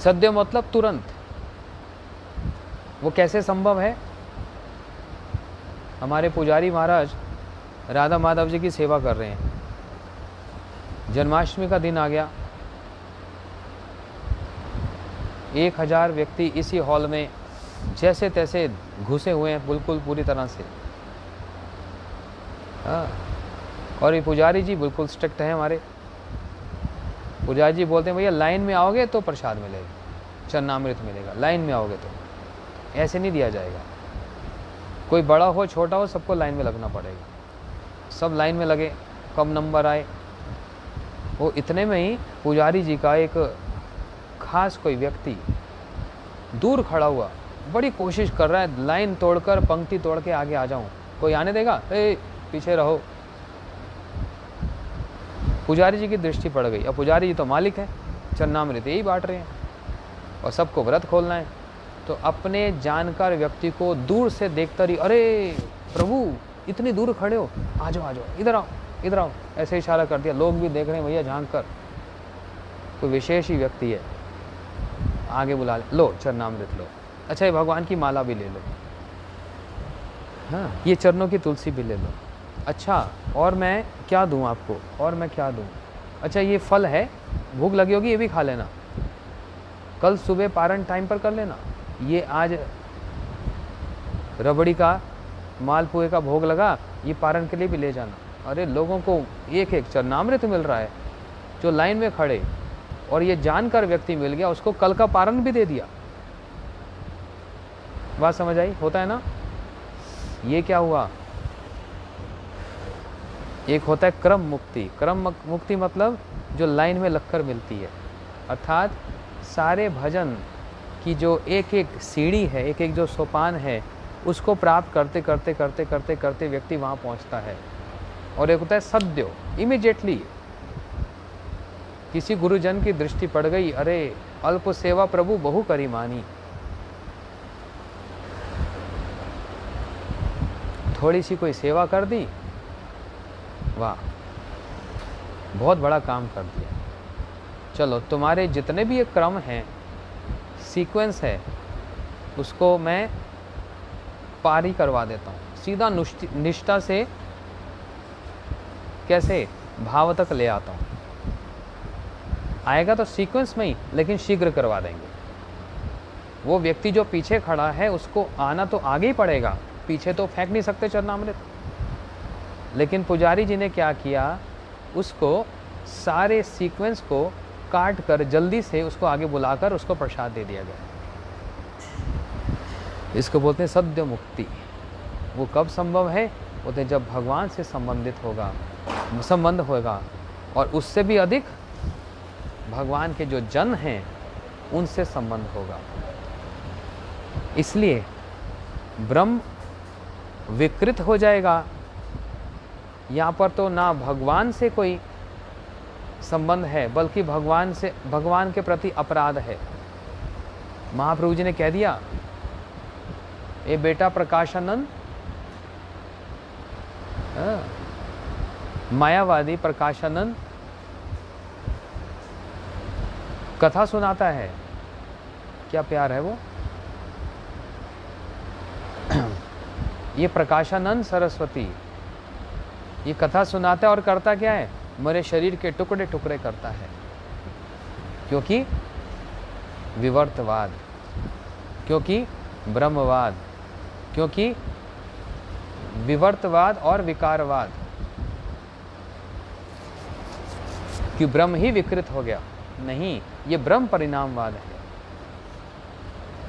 सद्य मतलब तुरंत। वो कैसे संभव है? हमारे पुजारी महाराज राधा माधव जी की सेवा कर रहे हैं। जन्माष्टमी का दिन आ गया, 1000 व्यक्ति इसी हॉल में जैसे तैसे घुसे हुए हैं, बिल्कुल पूरी तरह से। और ये पुजारी जी बिल्कुल स्ट्रिक्ट हैं हमारे। पुजारी जी बोलते हैं भैया लाइन में आओगे तो प्रसाद मिलेगा, चरणामृत मिलेगा, लाइन में आओगे तो, ऐसे नहीं दिया जाएगा। कोई बड़ा हो छोटा हो सबको लाइन में लगना पड़ेगा। सब लाइन में लगे, कम नंबर आए। वो इतने में ही पुजारी जी का एक खास कोई व्यक्ति दूर खड़ा हुआ, बड़ी कोशिश कर रहा है लाइन तोड़कर, पंक्ति तोड़ के आगे आ जाऊं, कोई आने देगा? पीछे रहो। पुजारी जी की दृष्टि पड़ गई। अब पुजारी जी तो मालिक है, चरणामृत यही बांट रहे हैं और सबको व्रत खोलना है। तो अपने जानकार व्यक्ति को दूर से देखकर ही, अरे प्रभु इतनी दूर खड़े हो, आ जाओ इधर आओ, इधर आओ, ऐसे इशारा कर दिया, लोग भी देख रहे हैं भैया झांक कर, कोई विशेष ही व्यक्ति है, आगे बुला लो चरणामृत लो, अच्छा ये भगवान की माला भी ले लो, हाँ ये चरणों की तुलसी भी ले लो, अच्छा और मैं क्या दूँ आपको, और मैं क्या दूँ, अच्छा ये फल है, भूख लगी होगी ये भी खा लेना, कल सुबह पारण टाइम पर कर लेना, ये आज रबड़ी का मालपुए का भोग लगा, ये पारण के लिए भी ले जाना। अरे लोगों को एक एक चरणामृत मिल रहा है जो लाइन में खड़े, और ये जानकर व्यक्ति मिल गया, उसको कल का पारण भी दे दिया। बात समझ आई? होता है ना? ये क्या हुआ? एक होता है क्रम मुक्ति। क्रम मुक्ति मतलब जो लाइन में लगकर मिलती है, अर्थात सारे भजन की जो एक एक सीढ़ी है, एक एक जो सोपान है, उसको प्राप्त करते करते करते करते करते व्यक्ति वहाँ पहुँचता है। और एक होता है सद्यो, इमीडिएटली किसी गुरुजन की दृष्टि पड़ गई, अरे अल्प सेवा प्रभु बहु करी मानी, थोड़ी सी कोई सेवा कर दी, वाह बहुत बड़ा काम कर दिया। चलो तुम्हारे जितने भी ये क्रम हैं, सीक्वेंस है, उसको मैं पारी करवा देता हूँ, सीधा निष्ठा से कैसे भाव तक ले आता हूँ। आएगा तो सीक्वेंस में ही, लेकिन शीघ्र करवा देंगे। वो व्यक्ति जो पीछे खड़ा है उसको आना तो आगे ही पड़ेगा, पीछे तो फेंक नहीं सकते चरणामृत। लेकिन पुजारी जी ने क्या किया, उसको सारे सीक्वेंस को काट कर जल्दी से उसको आगे बुलाकर उसको प्रसाद दे दिया गया। इसको बोलते हैं सद्य मुक्ति। वो कब संभव है? बोलते हैं जब भगवान से संबंध होगा, और उससे भी अधिक भगवान के जो जन हैं उनसे संबंध होगा। इसलिए ब्रह्म विकृत हो जाएगा। यहाँ पर तो ना भगवान से कोई संबंध है, बल्कि भगवान के प्रति अपराध है। महाप्रभु जी ने कह दिया, ए बेटा प्रकाशानंद, मायावादी प्रकाशानंद कथा सुनाता है, क्या प्यार है वो। ये प्रकाशानंद सरस्वती ये कथा सुनाता है, और करता क्या है? मेरे शरीर के टुकड़े टुकड़े करता है। क्योंकि विवर्तवाद, क्योंकि ब्रह्मवाद, क्योंकि विवर्तवाद और विकारवाद, कि ब्रह्म ही विकृत हो गया। नहीं, ये ब्रह्म परिणामवाद है,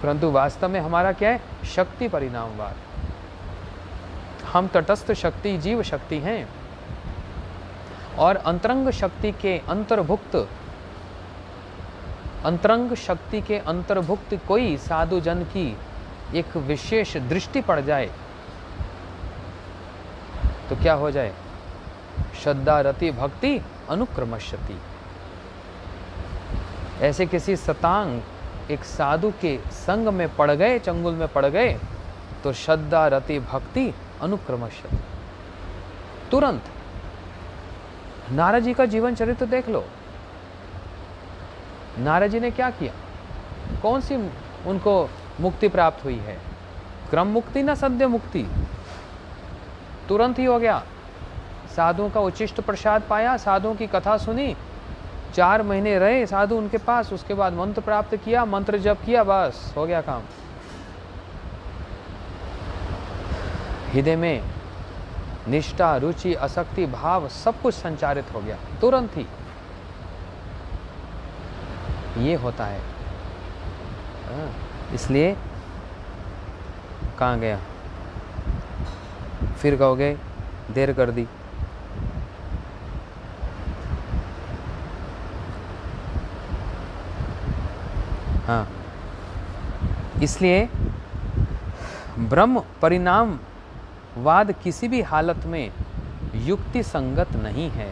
परंतु वास्तव में हमारा क्या है? शक्ति परिणामवाद। हम तटस्थ शक्ति, जीव शक्ति हैं, और अंतरंग शक्ति के अंतर्भुक्त कोई साधु जन की एक विशेष दृष्टि पड़ जाए तो क्या हो जाए? श्रद्धा रति भक्ति अनुक्रमशति। ऐसे किसी सतांग एक साधु के संग में पड़ गए, चंगुल में पड़ गए, तो श्रद्धा रति भक्ति अनुक्रमशति। तुरंत नारद जी का जीवन चरित्र देख लो। नारद जी ने क्या किया? कौन सी उनको मुक्ति प्राप्त हुई है? क्रम मुक्ति ना सद्य मुक्ति? तुरंत ही हो गया। साधुओं का उचिष्ट प्रसाद पाया, साधुओं की कथा सुनी, 4 महीने रहे साधु उनके पास, उसके बाद मंत्र प्राप्त किया, मंत्र जप किया, बस हो गया काम। हृदय में निष्ठा, रुचि, आसक्ति, भाव सब कुछ संचारित हो गया तुरंत ही। ये होता है। इसलिए कहाँ गया? फिर कहोगे देर कर दी। हाँ, इसलिए ब्रह्म परिणामवाद किसी भी हालत में युक्ति संगत नहीं है।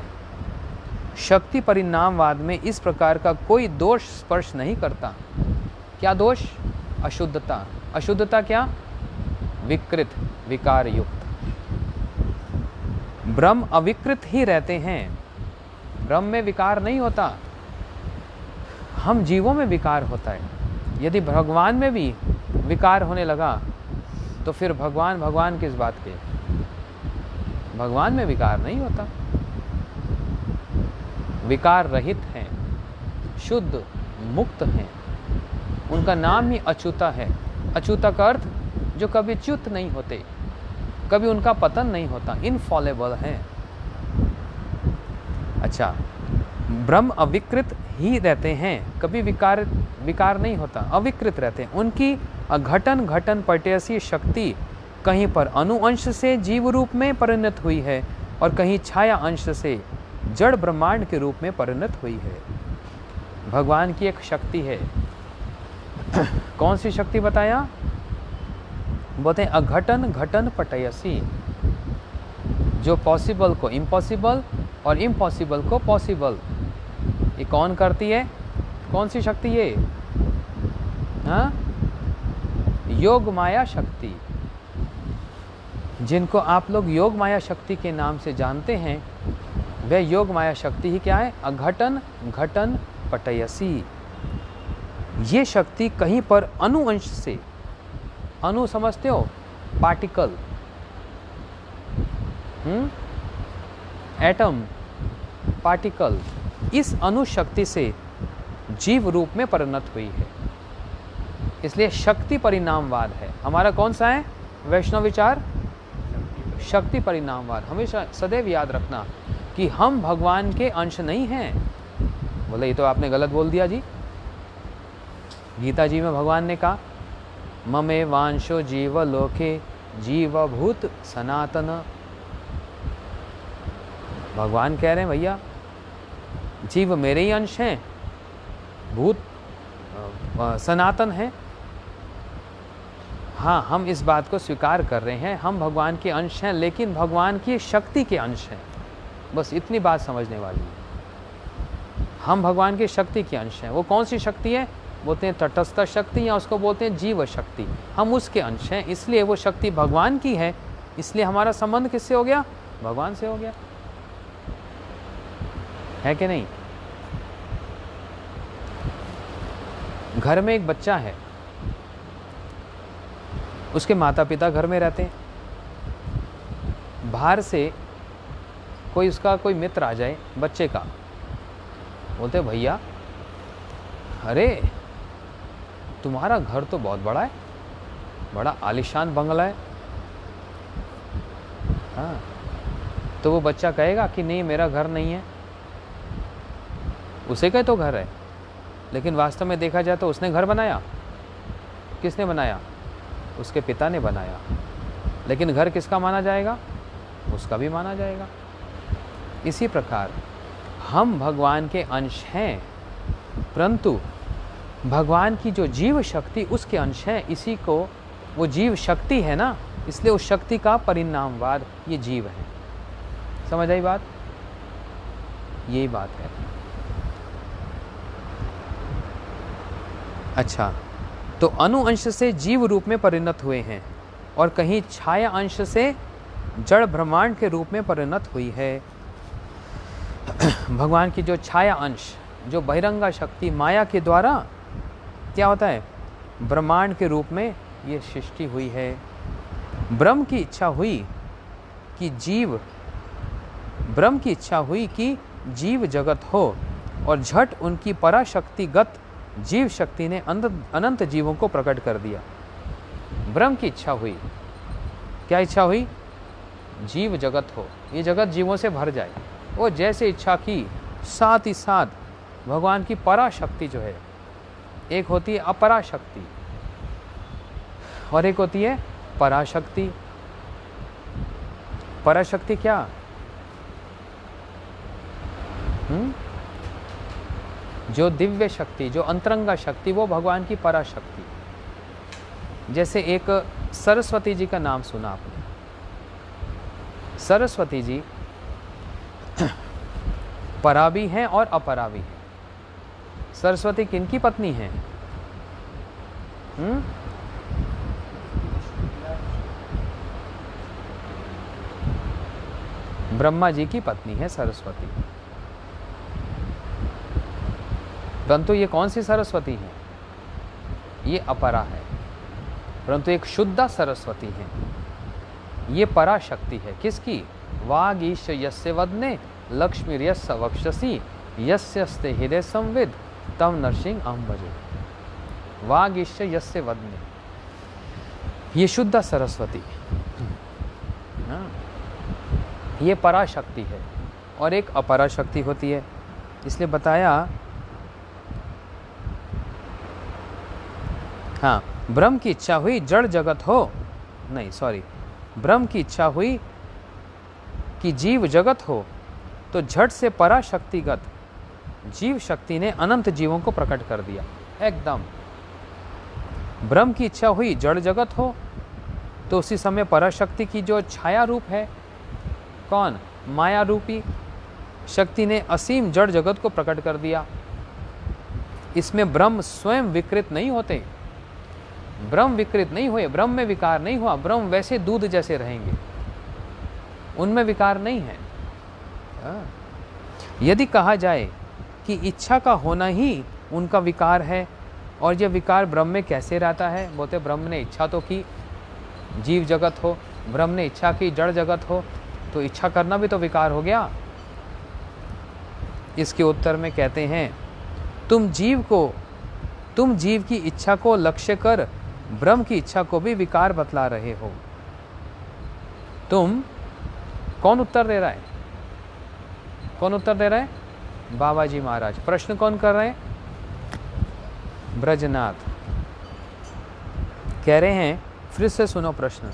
शक्ति परिणामवाद में इस प्रकार का कोई दोष स्पर्श नहीं करता। क्या दोष? अशुद्धता। अशुद्धता क्या? विकृत, विकार युक्त। ब्रह्म अविकृत ही रहते हैं। ब्रह्म में विकार नहीं होता, हम जीवों में विकार होता है। यदि भगवान में भी विकार होने लगा तो फिर भगवान भगवान किस बात के? भगवान में विकार नहीं होता, विकार रहित हैं, शुद्ध मुक्त हैं। उनका नाम ही अच्युता है। अच्युता का अर्थ जो कभी च्युत नहीं होते, कभी उनका पतन नहीं होता, इनफॉलेबल हैं। अच्छा, ब्रह्म अविकृत ही रहते हैं, कभी विकार नहीं होता, अविकृत रहते हैं। उनकी अघटन घटन पटेयसी शक्ति कहीं पर अनुअंश से जीव रूप में परिणत हुई है और कहीं छाया अंश से जड़ ब्रह्मांड के रूप में परिणत हुई है। भगवान की एक शक्ति है। कौन सी शक्ति बताया? बोलते हैं अघटन घटन पटयसी, जो पॉसिबल को इम्पॉसिबल और इम्पॉसिबल को पॉसिबल, ये कौन करती है? कौन सी शक्ति ये? हाँ, योग माया शक्ति। जिनको आप लोग योग माया शक्ति के नाम से जानते हैं, वह योग माया शक्ति ही क्या है? अघटन घटन पटयसी। ये शक्ति कहीं पर अनुअंश से, अणु समझते हो? पार्टिकल, एटम, पार्टिकल, इस अनुशक्ति से जीव रूप में परिणत हुई है। इसलिए शक्ति परिणामवाद है हमारा। कौन सा है वैष्णव विचार? शक्ति परिणामवाद। हमेशा सदैव याद रखना कि हम भगवान के अंश नहीं हैं। बोले ये तो आपने गलत बोल दिया जी। गीता जी में भगवान ने कहा ममे वांशो जीव लोके जीवभूत सनातन। भगवान कह रहे हैं भैया जीव मेरे ही अंश हैं, भूत सनातन है। हाँ, हम इस बात को स्वीकार कर रहे हैं, हम भगवान के अंश हैं, लेकिन भगवान की शक्ति के अंश हैं। बस इतनी बात समझने वाली है। हम भगवान की शक्ति के अंश हैं। वो कौन सी शक्ति है? बोलते हैं तटस्थ शक्ति, या उसको बोलते हैं जीव शक्ति। हम उसके अंश हैं, इसलिए वो शक्ति भगवान की है। इसलिए हमारा संबंध किससे हो गया? भगवान से हो गया, है कि नहीं? घर में एक बच्चा है, उसके माता पिता घर में रहते हैं। बाहर से कोई मित्र आ जाए बच्चे का, बोलते भैया अरे तुम्हारा घर तो बहुत बड़ा है, बड़ा आलीशान बंगला है। हाँ, तो वो बच्चा कहेगा कि नहीं मेरा घर नहीं है, उसे का तो घर है। लेकिन वास्तव में देखा जाए तो उसने घर बनाया। किसने बनाया? उसके पिता ने बनाया। लेकिन घर किसका माना जाएगा? उसका भी माना जाएगा। इसी प्रकार हम भगवान के अंश हैं, परंतु भगवान की जो जीव शक्ति उसके अंश है। इसी को वो जीव शक्ति है ना, इसलिए उस शक्ति का परिणामवाद ये जीव है। समझ आई बात? यही बात है। अच्छा, तो अणु अंश से जीव रूप में परिणत हुए हैं और कहीं छाया अंश से जड़ ब्रह्मांड के रूप में परिणत हुई है। भगवान की जो छाया अंश, जो बहिरंगा शक्ति माया के द्वारा क्या होता है? ब्रह्मांड के रूप में ये सृष्टि हुई है। ब्रह्म की इच्छा हुई कि जीव जगत हो और झट उनकी पराशक्तिगत जीव शक्ति ने अनंत जीवों को प्रकट कर दिया। ब्रह्म की इच्छा हुई, क्या इच्छा हुई? जीव जगत हो, ये जगत जीवों से भर जाए। वो जैसे इच्छा की, साथ ही साथ भगवान की पराशक्ति जो है, एक होती है अपराशक्ति और एक होती है पराशक्ति। पराशक्ति क्या? जो दिव्य शक्ति, जो अंतरंगा शक्ति, वो भगवान की पराशक्ति। जैसे एक सरस्वती जी का नाम सुना आपने। सरस्वती जी परा भी हैं और अपरा भी हैं। सरस्वती किनकी पत्नी हैं? ब्रह्मा जी की पत्नी है सरस्वती। परंतु ये कौन सी सरस्वती है? ये अपरा है। परंतु एक शुद्ध सरस्वती है, ये पराशक्ति है। किसकी? वाग ईश यस्य वदने लक्ष्मीर्यस्य वक्षसि यस्यस्ते हृदय संविद तम नरसिंह अहं भजे। वाग ईश यस्य वदने, ये शुद्ध सरस्वती, ये पराशक्ति है और एक अपराशक्ति होती है। इसलिए बताया, हाँ, ब्रह्म की इच्छा हुई जड़ जगत हो, नहीं सॉरी, ब्रह्म की इच्छा हुई कि जीव जगत हो तो झट से पराशक्तिगत जीव शक्ति ने अनंत जीवों को प्रकट कर दिया। एकदम ब्रह्म की इच्छा हुई जड़ जगत हो तो उसी समय पराशक्ति की जो छाया रूप है, कौन? माया रूपी शक्ति ने असीम जड़ जगत को प्रकट कर दिया। इसमें ब्रह्म स्वयं विकृत नहीं होते, ब्रह्म विकृत नहीं हुए, ब्रह्म में विकार नहीं हुआ, ब्रह्म वैसे दूध जैसे रहेंगे, उनमें विकार नहीं है। यदि कहा जाए कि इच्छा का होना ही उनका विकार है और यह विकार ब्रह्म में कैसे रहता है, बोलते ब्रह्म ने इच्छा तो की जीव जगत हो, ब्रह्म ने इच्छा की जड़ जगत हो, तो इच्छा करना भी तो विकार हो गया। इसके उत्तर में कहते हैं, तुम जीव की इच्छा को लक्ष्य कर ब्रह्म की इच्छा को भी विकार बतला रहे हो। तुम, कौन उत्तर दे रहा है? कौन उत्तर दे रहा है? बाबा जी महाराज। प्रश्न कौन कर रहे हैं? ब्रजनाथ कह रहे हैं, फिर से सुनो प्रश्न,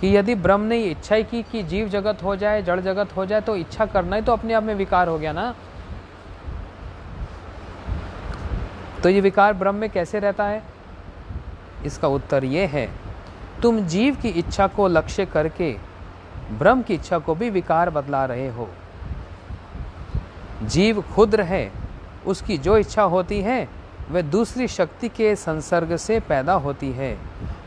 कि यदि ब्रह्म ने इच्छा ही की कि जीव जगत हो जाए, जड़ जगत हो जाए, तो इच्छा करना ही तो अपने आप में विकार हो गया ना। तो ये विकार ब्रह्म में कैसे रहता है? इसका उत्तर ये है, तुम जीव की इच्छा को लक्ष्य करके ब्रह्म की इच्छा को भी विकार बतला रहे हो। जीव क्षुद्र है, उसकी जो इच्छा होती है वह दूसरी शक्ति के संसर्ग से पैदा होती है,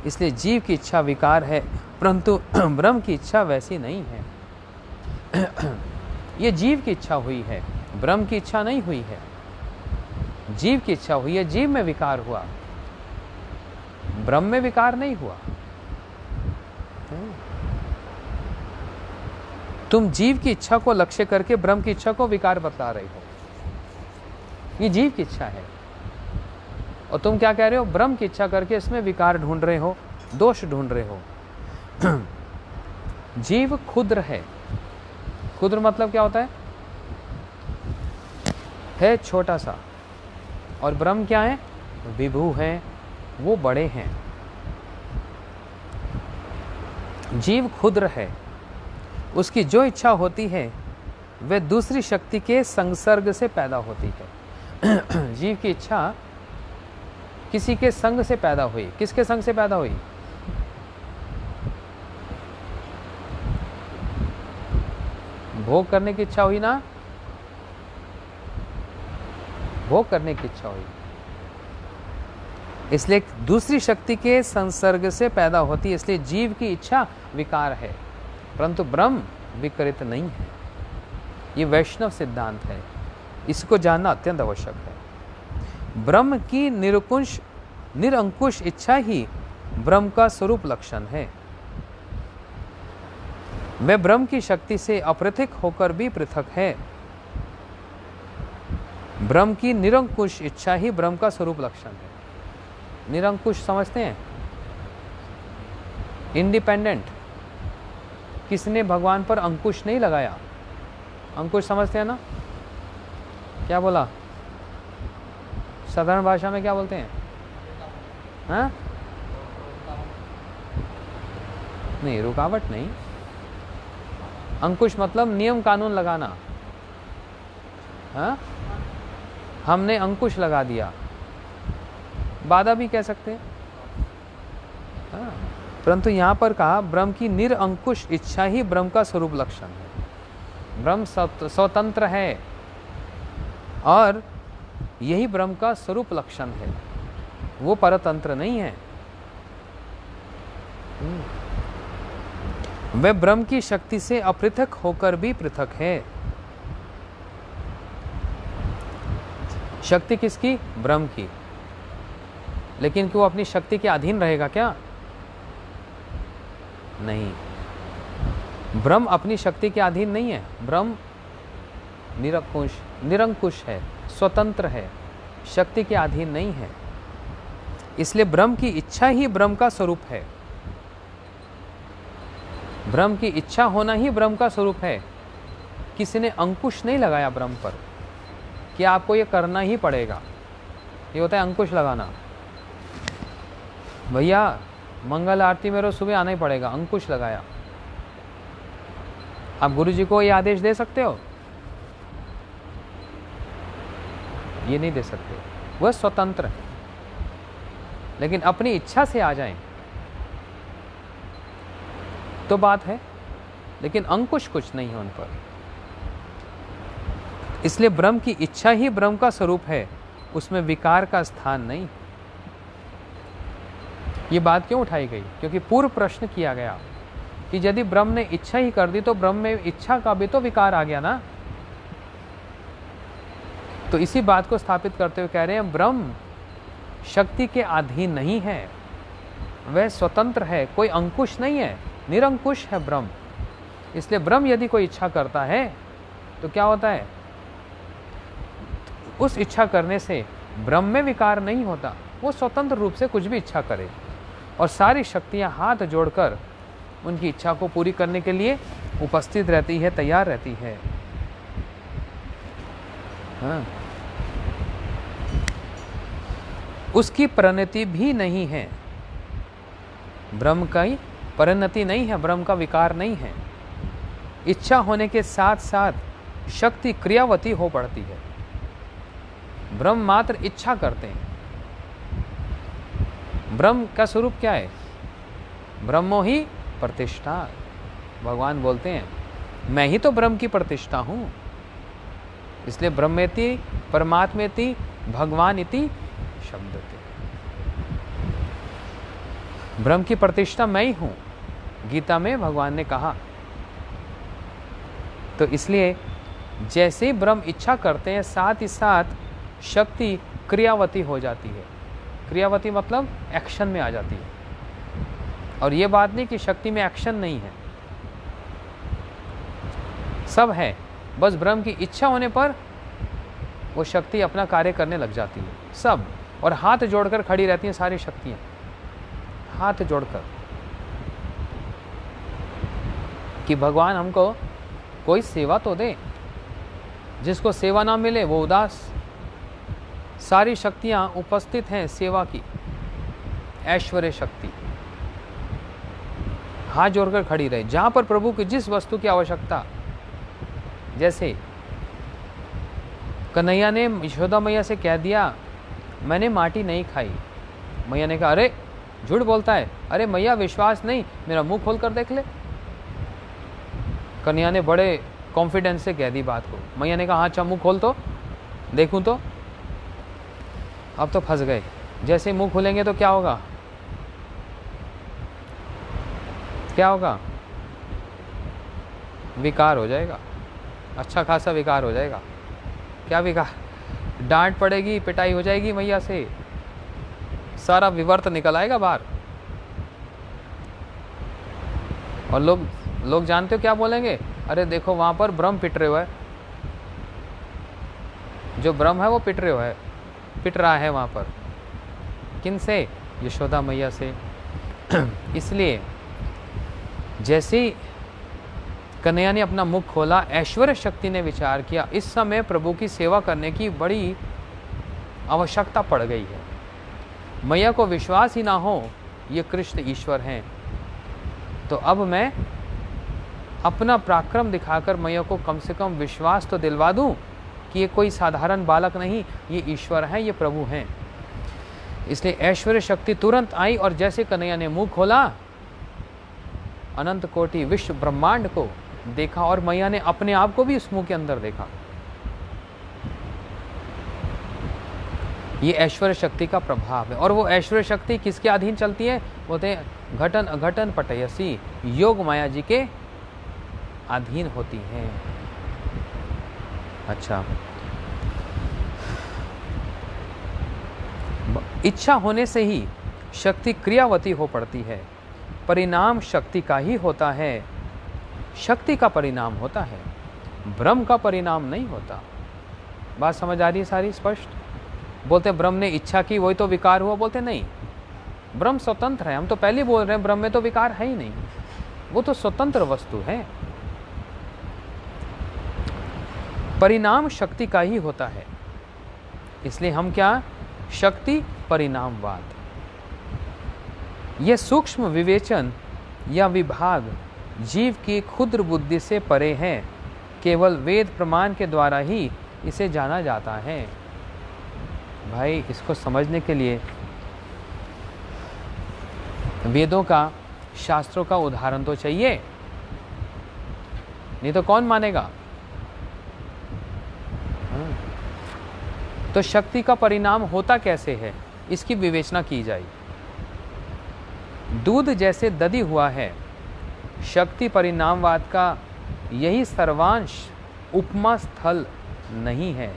इसलिए जीव की इच्छा विकार है, परंतु ब्रह्म की इच्छा वैसी नहीं है। ये जीव की इच्छा हुई है, ब्रह्म की इच्छा नहीं हुई है। जीव की इच्छा हुई है, जीव में विकार हुआ, ब्रह्म में विकार नहीं हुआ। तुम जीव की इच्छा को लक्ष्य करके ब्रह्म की इच्छा को विकार बतला रहे हो। ये जीव की इच्छा है और तुम क्या कह रहे हो? ब्रह्म की इच्छा करके इसमें विकार ढूंढ रहे हो, दोष ढूंढ रहे हो। जीव क्षुद्र है। क्षुद्र मतलब क्या होता है छोटा सा, और ब्रह्म क्या है? विभु है, वो बड़े हैं। जीव क्षुद्र है, उसकी जो इच्छा होती है वह दूसरी शक्ति के संसर्ग से पैदा होती है। जीव की इच्छा किसी के संग से पैदा हुई। किसके संग से पैदा हुई? भोग करने की इच्छा हुई ना, भोग करने की इच्छा हुई, इसलिए दूसरी शक्ति के संसर्ग से पैदा होती है। इसलिए जीव की इच्छा विकार है, परंतु ब्रह्म विकृत नहीं है। ये वैष्णव सिद्धांत है, इसको जानना अत्यंत आवश्यक है। ब्रह्म की निरंकुश इच्छा ही ब्रह्म का स्वरूप लक्षण है। वह ब्रह्म की शक्ति से अपृथक होकर भी पृथक है। ब्रह्म की निरंकुश इच्छा ही ब्रह्म का स्वरूप लक्षण है। निरंकुश समझते हैं? इंडिपेंडेंट। किसने भगवान पर अंकुश नहीं लगाया? अंकुश समझते हैं ना? क्या बोला? साधारण भाषा में क्या बोलते हैं? हाँ? नहीं, रुकावट नहीं। अंकुश मतलब नियम कानून लगाना। हाँ? हमने अंकुश लगा दिया, बाधा भी कह सकते हैं। हाँ? परंतु यहाँ पर कहा ब्रह्म की निरंकुश इच्छा ही ब्रह्म का स्वरूप लक्षण है। ब्रह्म स्वतंत्र है और यही ब्रह्म का स्वरूप लक्षण है, वो परतंत्र नहीं है। वह ब्रह्म की शक्ति से अपृथक होकर भी पृथक है। शक्ति किसकी? ब्रह्म की। लेकिन क्या वो अपनी शक्ति के अधीन रहेगा क्या? नहीं, ब्रह्म अपनी शक्ति के अधीन नहीं है। ब्रह्म निरंकुश है, स्वतंत्र है, शक्ति के अधीन नहीं है। इसलिए ब्रह्म की इच्छा ही ब्रह्म का स्वरूप है। ब्रह्म की इच्छा होना ही ब्रह्म का स्वरूप है। किसी ने अंकुश नहीं लगाया ब्रह्म पर कि आपको ये करना ही पड़ेगा। ये होता है अंकुश लगाना। भैया मंगल आरती में रोज सुबह आना ही पड़ेगा, अंकुश लगाया। आप गुरु जी को ये आदेश दे सकते हो? ये नहीं दे सकते, वह स्वतंत्र है। लेकिन अपनी इच्छा से आ जाएं तो बात है, लेकिन अंकुश कुछ नहीं है उन पर। इसलिए ब्रह्म की इच्छा ही ब्रह्म का स्वरूप है, उसमें विकार का स्थान नहीं। ये बात क्यों उठाई गई? क्योंकि पूर्व प्रश्न किया गया कि यदि ब्रह्म ने इच्छा ही कर दी तो ब्रह्म में इच्छा का भी तो विकार आ गया ना। तो इसी बात को स्थापित करते हुए कह रहे हैं ब्रह्म शक्ति के अधीन नहीं है, वह स्वतंत्र है, कोई अंकुश नहीं है, निरंकुश है ब्रह्म। इसलिए ब्रह्म यदि कोई इच्छा करता है तो क्या होता है? उस इच्छा करने से ब्रह्म में विकार नहीं होता, वो स्वतंत्र रूप से कुछ भी इच्छा करे और सारी शक्तियां हाथ जोड़कर उनकी इच्छा को पूरी करने के लिए उपस्थित रहती है, तैयार रहती है। हाँ। उसकी परिणति भी नहीं है, ब्रह्म का ही परिणति नहीं है, ब्रह्म का विकार नहीं है। इच्छा होने के साथ साथ शक्ति क्रियावती हो पड़ती है। ब्रह्म मात्र इच्छा करते हैं। ब्रह्म का स्वरूप क्या है? ब्रह्मो ही प्रतिष्ठा। भगवान बोलते हैं मैं ही तो ब्रह्म की प्रतिष्ठा हूं। इसलिए ब्रह्मेति परमात्मेति भगवान इति शब्दते। ब्रह्म की प्रतिष्ठा मैं ही हूं, गीता में भगवान ने कहा। तो इसलिए जैसे ही ब्रह्म इच्छा करते हैं साथ ही साथ शक्ति क्रियावती हो जाती है। क्रियावती मतलब एक्शन में आ जाती है। और ये बात नहीं कि शक्ति में एक्शन नहीं है, सब है, बस ब्रह्म की इच्छा होने पर वो शक्ति अपना कार्य करने लग जाती है सब। और हाथ जोड़कर खड़ी रहती हैं सारी शक्तियां, हाथ जोड़कर कि भगवान हमको कोई सेवा तो दे। जिसको सेवा ना मिले वो उदास। सारी शक्तियां उपस्थित हैं सेवा की, ऐश्वर्य शक्ति हाथ जोड़कर खड़ी रहे। जहां पर प्रभु की जिस वस्तु की आवश्यकता, जैसे कन्हैया ने यशोदा मैया से कह दिया मैंने माटी नहीं खाई। मैया ने कहा अरे झूठ बोलता है। अरे मैया विश्वास नहीं, मेरा मुंह खोल कर देख ले। कन्हैया ने बड़े कॉन्फिडेंस से कह दी बात को। मैया ने कहा हाँ अच्छा मुंह खोल तो देखूं तो। अब तो फंस गए। जैसे मुंह खोलेंगे तो क्या होगा? क्या होगा? विकार हो जाएगा, अच्छा खासा विकार हो जाएगा। क्या विकार? डांट पड़ेगी, पिटाई हो जाएगी मैया से, सारा विवर्त निकल आएगा बाहर। और लोग जानते हो क्या बोलेंगे? अरे देखो वहां पर ब्रह्म पिट रहे हुआ है, जो ब्रह्म है वो पिट रहा है वहां पर। किन से? यशोदा मैया से। इसलिए जैसे कन्हैया ने अपना मुख खोला, ऐश्वर्य शक्ति ने विचार किया इस समय प्रभु की सेवा करने की बड़ी आवश्यकता पड़ गई है। मैया को विश्वास ही ना हो ये कृष्ण ईश्वर हैं, तो अब मैं अपना पराक्रम दिखाकर मैया को कम से कम विश्वास तो दिलवा दूं कि ये कोई साधारण बालक नहीं, ये ईश्वर हैं, ये प्रभु हैं। इसलिए ऐश्वर्य शक्ति तुरंत आई और जैसे कन्हैया ने मुंह खोला, अनंत कोटि विश्व ब्रह्मांड को देखा और मैया ने अपने आप को भी उस मुंह के अंदर देखा। ये ऐश्वर्य शक्ति का प्रभाव है। और वो ऐश्वर्य शक्ति किसके अधीन चलती है? बोलते हैं घटन अघटन पटयसी योग माया जी के अधीन होती हैं। अच्छा, इच्छा होने से ही शक्ति क्रियावती हो पड़ती है, परिणाम शक्ति का ही होता है, शक्ति का परिणाम होता है, ब्रह्म का परिणाम नहीं होता। बात समझ आ रही है सारी स्पष्ट? बोलते ब्रह्म ने इच्छा की वही तो विकार हुआ, बोलते नहीं, ब्रह्म स्वतंत्र है। हम तो पहले बोल रहे हैं ब्रह्म में तो विकार है ही नहीं, वो तो स्वतंत्र वस्तु है। परिणाम शक्ति का ही होता है, इसलिए हम क्या, शक्ति परिणामवाद। यह सूक्ष्म विवेचन या विभाग जीव की क्षुद्र बुद्धि से परे है, केवल वेद प्रमाण के द्वारा ही इसे जाना जाता है। भाई इसको समझने के लिए वेदों का, शास्त्रों का उदाहरण तो चाहिए, नहीं तो कौन मानेगा। तो शक्ति का परिणाम होता कैसे है, इसकी विवेचना की जाए। दूध जैसे दधी हुआ है, शक्ति परिणामवाद का यही सर्वांश उपमा स्थल नहीं है।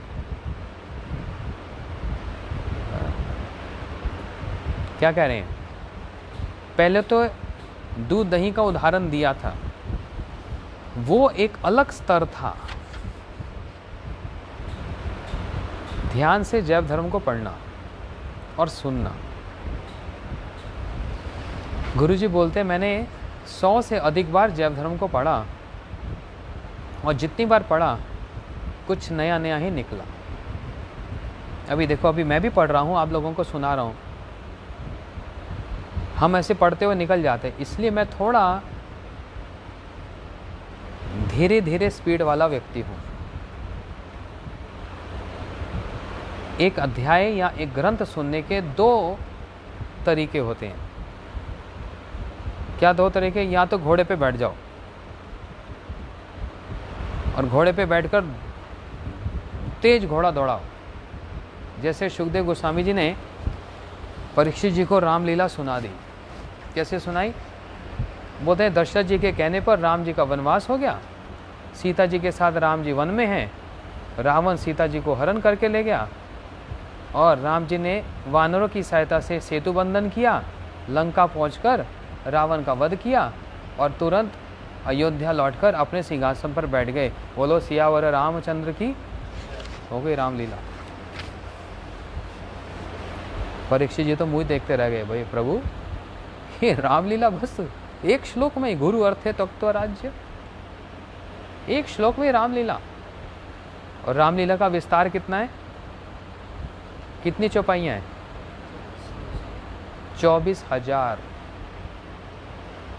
क्या कह रहे हैं? पहले तो दूध दही का उदाहरण दिया था, वो एक अलग स्तर था। ध्यान से जैव धर्म को पढ़ना और सुनना। गुरुजी बोलते मैंने 100 से अधिक बार जैव धर्म को पढ़ा, और जितनी बार पढ़ा कुछ नया नया ही निकला। अभी देखो, अभी मैं भी पढ़ रहा हूँ, आप लोगों को सुना रहा हूँ। हम ऐसे पढ़ते हुए निकल जाते, इसलिए मैं थोड़ा धीरे धीरे स्पीड वाला व्यक्ति हूँ। एक अध्याय या एक ग्रंथ सुनने के 2 तरीके होते हैं। क्या 2 तरीके? या तो घोड़े पे बैठ जाओ और घोड़े पे बैठकर तेज घोड़ा दौड़ाओ, जैसे सुखदेव गोस्वामी जी ने परीक्षित जी को रामलीला सुना दी। कैसे सुनाई? बोलते हैं दशरथ जी के कहने पर राम जी का वनवास हो गया, सीता जी के साथ राम जी वन में हैं, रावण सीता जी को हरण करके ले गया, और राम जी ने वानरों की सहायता से सेतु बंधन किया, लंका पहुंचकर रावण का वध किया, और तुरंत अयोध्या लौटकर अपने सिंहासन पर बैठ गए। बोलो सियावर रामचंद्र की। हो गई रामलीला। परीक्षित जी तो मुझे देखते रह गए, भाई प्रभु ये रामलीला बस एक श्लोक में, गुरु अर्थ है तत्व राज्य, एक श्लोक में रामलीला। और रामलीला का विस्तार कितना है? कितनी चौपाइयां हैं? 24,000।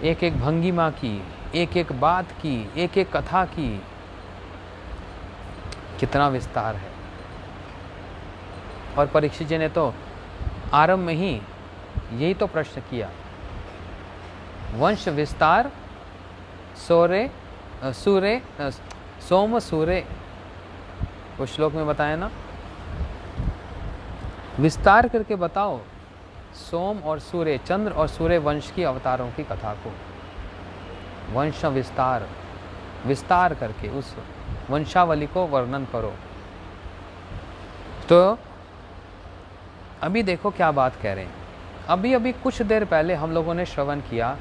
एक एक भंगिमा की, एक एक बात की, एक एक कथा की, कितना विस्तार है। और परीक्षित जी ने तो आरंभ में ही यही तो प्रश्न किया, वंश विस्तार सूर्य सोम सूर्य, उस श्लोक में बताया ना, विस्तार करके बताओ सोम और सूर्य, चंद्र और सूर्य वंश की अवतारों की कथा को। वंश विस्तार, विस्तार करके उस वंशावली को वर्णन करो। तो अभी देखो क्या बात कह रहे हैं। अभी अभी कुछ देर पहले हम लोगों ने श्रवण किया,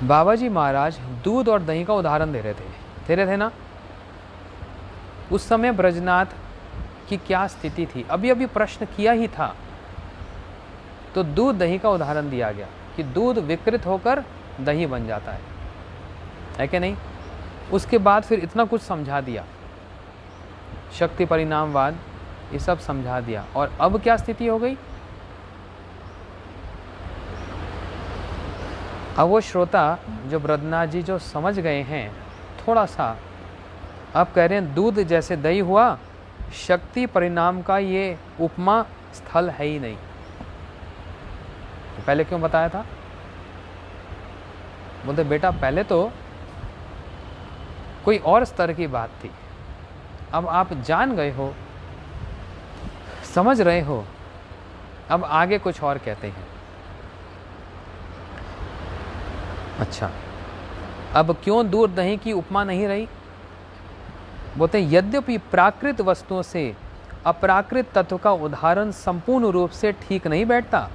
बाबा जी महाराज दूध और दही का उदाहरण दे रहे थे ना। उस समय ब्रजनाथ की क्या स्थिति थी, अभी अभी प्रश्न किया ही था, तो दूध दही का उदाहरण दिया गया कि दूध विकृत होकर दही बन जाता है कि नहीं। उसके बाद फिर इतना कुछ समझा दिया, शक्ति परिणामवाद, ये सब समझा दिया। और अब क्या स्थिति हो गई? अब वो श्रोता जो ब्रजनाथ जी जो समझ गए हैं थोड़ा सा, अब कह रहे हैं दूध जैसे दही हुआ, शक्ति परिणाम का ये उपमा स्थल है ही नहीं। पहले क्यों बताया था? बोलते बेटा पहले तो कोई और स्तर की बात थी, अब आप जान गए हो, समझ रहे हो, अब आगे कुछ और कहते हैं। अच्छा, अब क्यों दूध दही की उपमा नहीं रही? बोलते हैं यद्यपि प्राकृत वस्तुओं से अप्राकृत तत्व का उदाहरण संपूर्ण रूप से ठीक नहीं बैठता,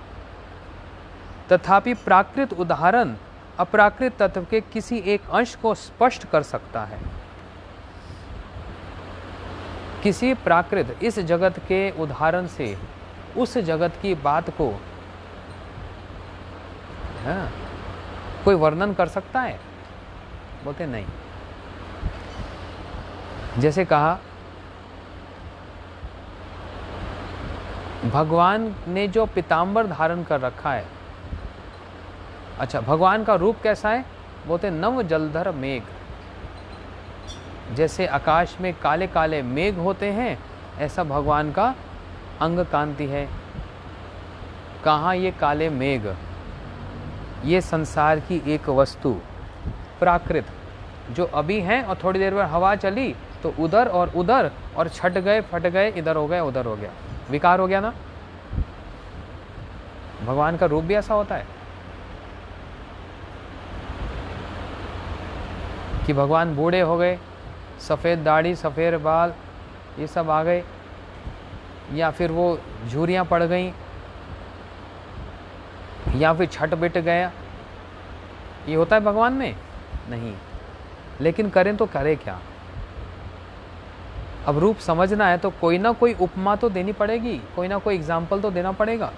तथापि प्राकृत उदाहरण अप्राकृत तत्व के किसी एक अंश को स्पष्ट कर सकता है। किसी प्राकृत इस जगत के उदाहरण से उस जगत की बात को कोई वर्णन कर सकता है? बोलते नहीं। जैसे कहा भगवान ने जो पीताम्बर धारण कर रखा है, अच्छा भगवान का रूप कैसा है? बोलते नव जलधर मेघ। जैसे आकाश में काले काले मेघ होते हैं, ऐसा भगवान का अंग कांति है। कहाँ ये काले मेघ? ये संसार की एक वस्तु प्राकृत जो अभी है, और थोड़ी देर में हवा चली तो उधर और छट गए, फट गए, इधर हो गया, उधर हो गया, विकार हो गया ना। भगवान का रूप भी ऐसा होता है कि भगवान बूढ़े हो गए, सफ़ेद दाढ़ी, सफ़ेद बाल, ये सब आ गए, या फिर वो झुर्रियाँ पड़ गई, या फिर छट बिट गया, ये होता है भगवान में? नहीं। लेकिन करें तो करें क्या? अब रूप समझना है तो कोई ना कोई उपमा तो देनी पड़ेगी, कोई ना कोई एग्जाम्पल तो देना पड़ेगा।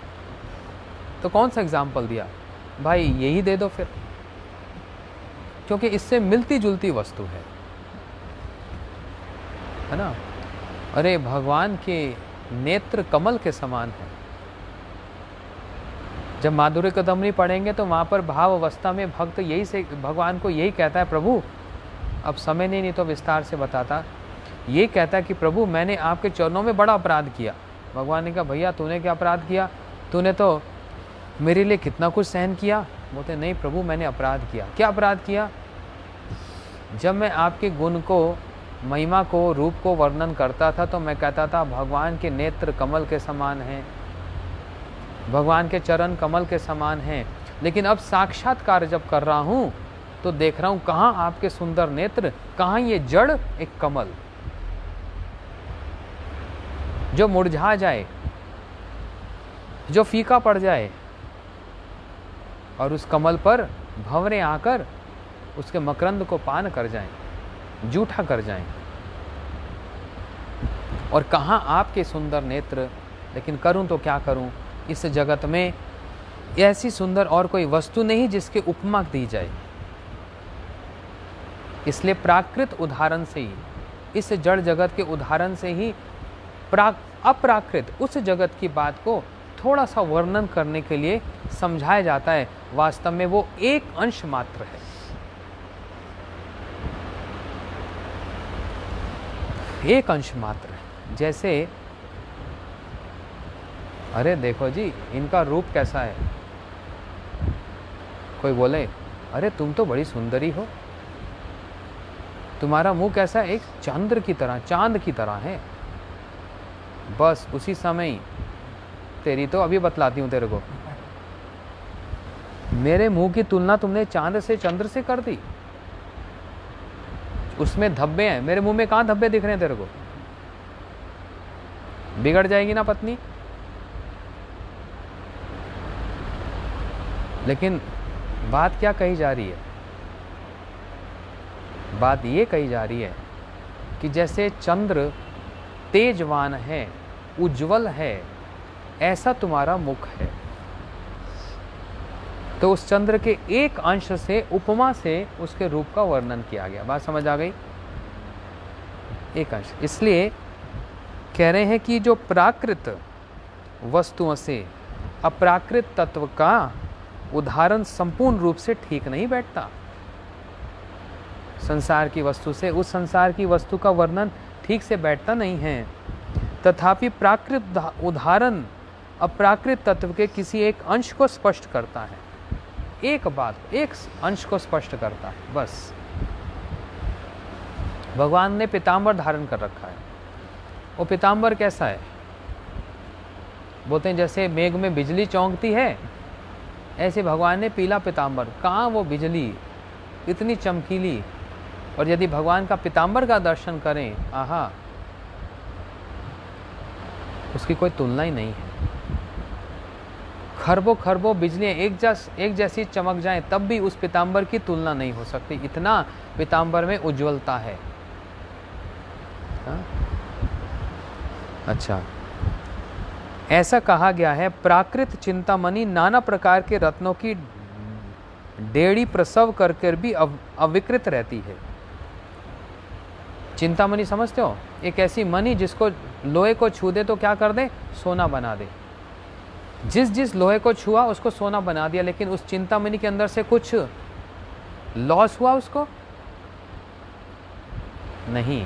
तो कौन सा एग्जाम्पल दिया? भाई यही दे दो फिर, क्योंकि इससे मिलती जुलती वस्तु है ना। अरे भगवान के नेत्र कमल के समान है। जब माधुर्य कदमनी पढ़ेंगे तो वहाँ पर भाव अवस्था में भक्त यही से भगवान को यही कहता है, प्रभु अब समय नहीं तो विस्तार से बताता, ये कहता है कि प्रभु मैंने आपके चरणों में बड़ा अपराध किया। भगवान ने कहा भैया तूने क्या अपराध किया? तूने तो मेरे लिए कितना कुछ सहन किया। बोलते नहीं प्रभु मैंने अपराध किया। क्या अपराध किया? जब मैं आपके गुण को, महिमा को, रूप को वर्णन करता था तो मैं कहता था भगवान के नेत्र कमल के समान हैं, भगवान के चरण कमल के समान हैं। लेकिन अब साक्षात्कार जब कर रहा हूँ तो देख रहा हूँ कहाँ आपके सुंदर नेत्र, कहाँ ये जड़ एक कमल जो मुरझा जाए, जो फीका पड़ जाए, और उस कमल पर भंवरे आकर उसके मकरंद को पान कर जाएं, जूठा कर जाएं। और कहाँ आपके सुंदर नेत्र। लेकिन करूं तो क्या करूं? इस जगत में ऐसी सुंदर और कोई वस्तु नहीं जिसके उपमा दी जाए। इसलिए प्राकृत उदाहरण से ही, इस जड़ जगत के उदाहरण से ही अप्राकृत उस जगत की बात को थोड़ा सा वर्णन करने के लिए समझाया जाता है। वास्तव में वो एक अंश मात्र है, एक अंश मात्र है। जैसे अरे देखो जी इनका रूप कैसा है। कोई बोले अरे तुम तो बड़ी सुंदरी हो, तुम्हारा मुंह कैसा है? एक चंद्र की तरह, चांद की तरह है। बस उसी समय तेरी तो अभी बतलाती हूँ तेरे को, मेरे मुंह की तुलना तुमने चांद से, चंद्र से कर दी। उसमें धब्बे हैं, मेरे मुंह में कहाँ धब्बे दिख रहे हैं तेरे को? बिगड़ जाएगी ना पत्नी। लेकिन बात क्या कही जा रही है? बात ये कही जा रही है कि जैसे चंद्र तेजवान है, उज्जवल है, ऐसा तुम्हारा मुख है। तो उस चंद्र के एक अंश से, उपमा से उसके रूप का वर्णन किया गया। बात समझ आ गई? एक अंश। इसलिए कह रहे हैं कि जो प्राकृत वस्तुओं से अप्राकृत तत्व का उदाहरण संपूर्ण रूप से ठीक नहीं बैठता। संसार की वस्तु से उस संसार की वस्तु का वर्णन ठीक से बैठता नहीं है। तथापि प्राकृत उदाहरण अप्राकृत तत्व के किसी एक अंश को स्पष्ट करता है। एक बात, एक अंश को स्पष्ट करता है बस। भगवान ने पीताम्बर धारण कर रखा है। वो पीताम्बर कैसा है? बोलते हैं जैसे मेघ में बिजली चौंकती है, ऐसे भगवान ने पीला पीताम्बर, कहाँ वो बिजली इतनी चमकीली, और यदि भगवान का पीताम्बर का दर्शन करें, आहा, उसकी कोई तुलना ही नहीं है। खरबों खरबों बिजलियाँ एक जैसी चमक जाएं तब भी उस पीताम्बर की तुलना नहीं हो सकती, इतना पीताम्बर में उज्ज्वलता है। हाँ? अच्छा, ऐसा कहा गया है, प्राकृत चिंतामणि नाना प्रकार के रत्नों की डेढ़ी प्रसव कर भी अविकृत रहती है। चिंतामणि समझते हो? एक ऐसी मणि जिसको लोहे को छू दे तो क्या कर दे? सोना बना दे। जिस लोहे को छुआ उसको सोना बना दिया, लेकिन उस चिंतामणि के अंदर से कुछ लॉस हुआ उसको? नहीं।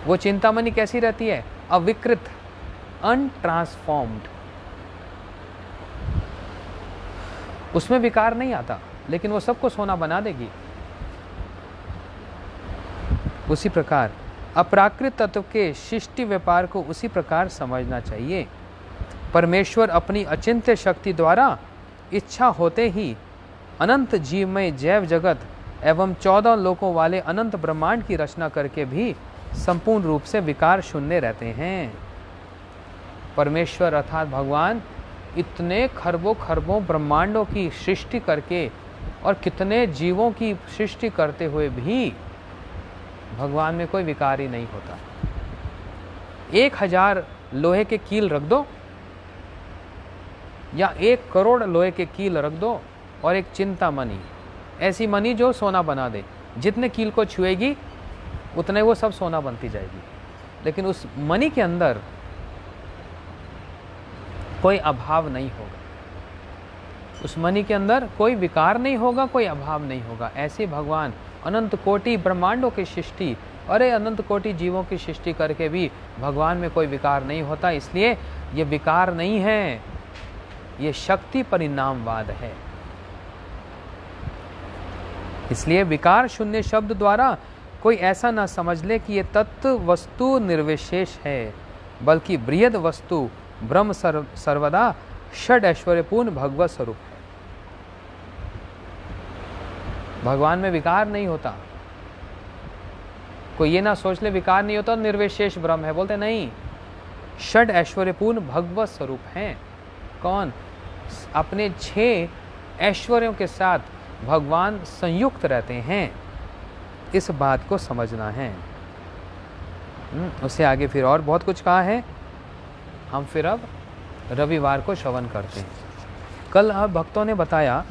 वो चिंतामणि कैसी रहती है? अविकृत, अनट्रांसफॉर्म्ड। उसमें विकार नहीं आता, लेकिन वो सबको सोना बना देगी। उसी प्रकार अप्राकृत तत्व के शिष्टि व्यापार को उसी प्रकार समझना चाहिए। परमेश्वर अपनी अचिंत्य शक्ति द्वारा इच्छा होते ही अनंत जीवमय जैव जगत एवं 14 लोकों वाले अनंत ब्रह्मांड की रचना करके भी संपूर्ण रूप से विकार शून्य रहते हैं। परमेश्वर अर्थात भगवान इतने खरबों खरबों ब्रह्मांडों की सृष्टि करके और कितने जीवों की सृष्टि करते हुए भी भगवान में कोई विकार ही नहीं होता। 1000 लोहे के कील रख दो या 1 करोड़ लोहे के कील रख दो और एक चिंतामणि, ऐसी मणि जो सोना बना दे, जितने कील को छुएगी उतने वो सब सोना बनती जाएगी, लेकिन उस मणि के अंदर कोई अभाव नहीं होगा, उस मणि के अंदर कोई विकार नहीं होगा, कोई अभाव नहीं होगा। ऐसे भगवान अनंत कोटि ब्रह्मांडों की सृष्टि, अरे अनंत कोटि जीवों की सृष्टि करके भी भगवान में कोई विकार नहीं होता। इसलिए ये विकार नहीं है, ये शक्ति परिणामवाद है। इसलिए विकार शून्य शब्द द्वारा कोई ऐसा ना समझ ले कि ये तत्व वस्तु निर्विशेष है, बल्कि बृहद वस्तु ब्रह्म सर्वदा षड ऐश्वर्यपूर्ण भगवत स्वरूप है। भगवान में विकार नहीं होता। कोई ये ना सोच ले विकार नहीं होता निर्विशेष ब्रह्म है, बोलते नहीं, षड ऐश्वर्यपूर्ण भगवत स्वरूप है। कौन? अपने 6 ऐश्वर्यों के साथ भगवान संयुक्त रहते हैं, इस बात को समझना है। उससे आगे फिर और बहुत कुछ कहा है। हम फिर अब रविवार को श्रवण करते हैं। कल अब भक्तों ने बताया,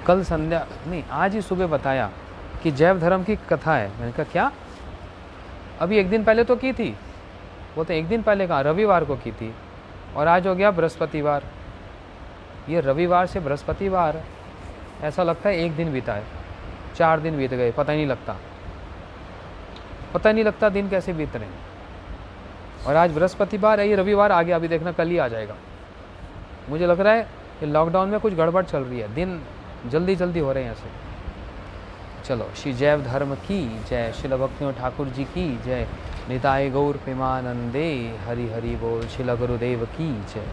कल संध्या नहीं आज ही सुबह बताया कि जैव धर्म की कथा है। मैंने कहा क्या? अभी 1 दिन पहले तो की थी। बोलते 1 दिन पहले कहा, रविवार को की थी, और आज हो गया बृहस्पतिवार। ये रविवार से बृहस्पतिवार ऐसा लगता है 1 दिन बीता है, 4 दिन बीत गए, पता ही नहीं लगता, पता नहीं लगता दिन कैसे बीत रहे हैं। और आज बृहस्पतिवार है, ये रविवार आ गया, अभी देखना कल ही आ जाएगा। मुझे लग रहा है कि लॉकडाउन में कुछ गड़बड़ चल रही है, दिन जल्दी जल्दी हो रहे हैं ऐसे। चलो, श्री जैव धर्म की जय, श्रील भक्तियों ठाकुर जी की जय, निताय गौर प्रेमानंदे, हरि हरि बोल, श्रील गुरुदेव की जय।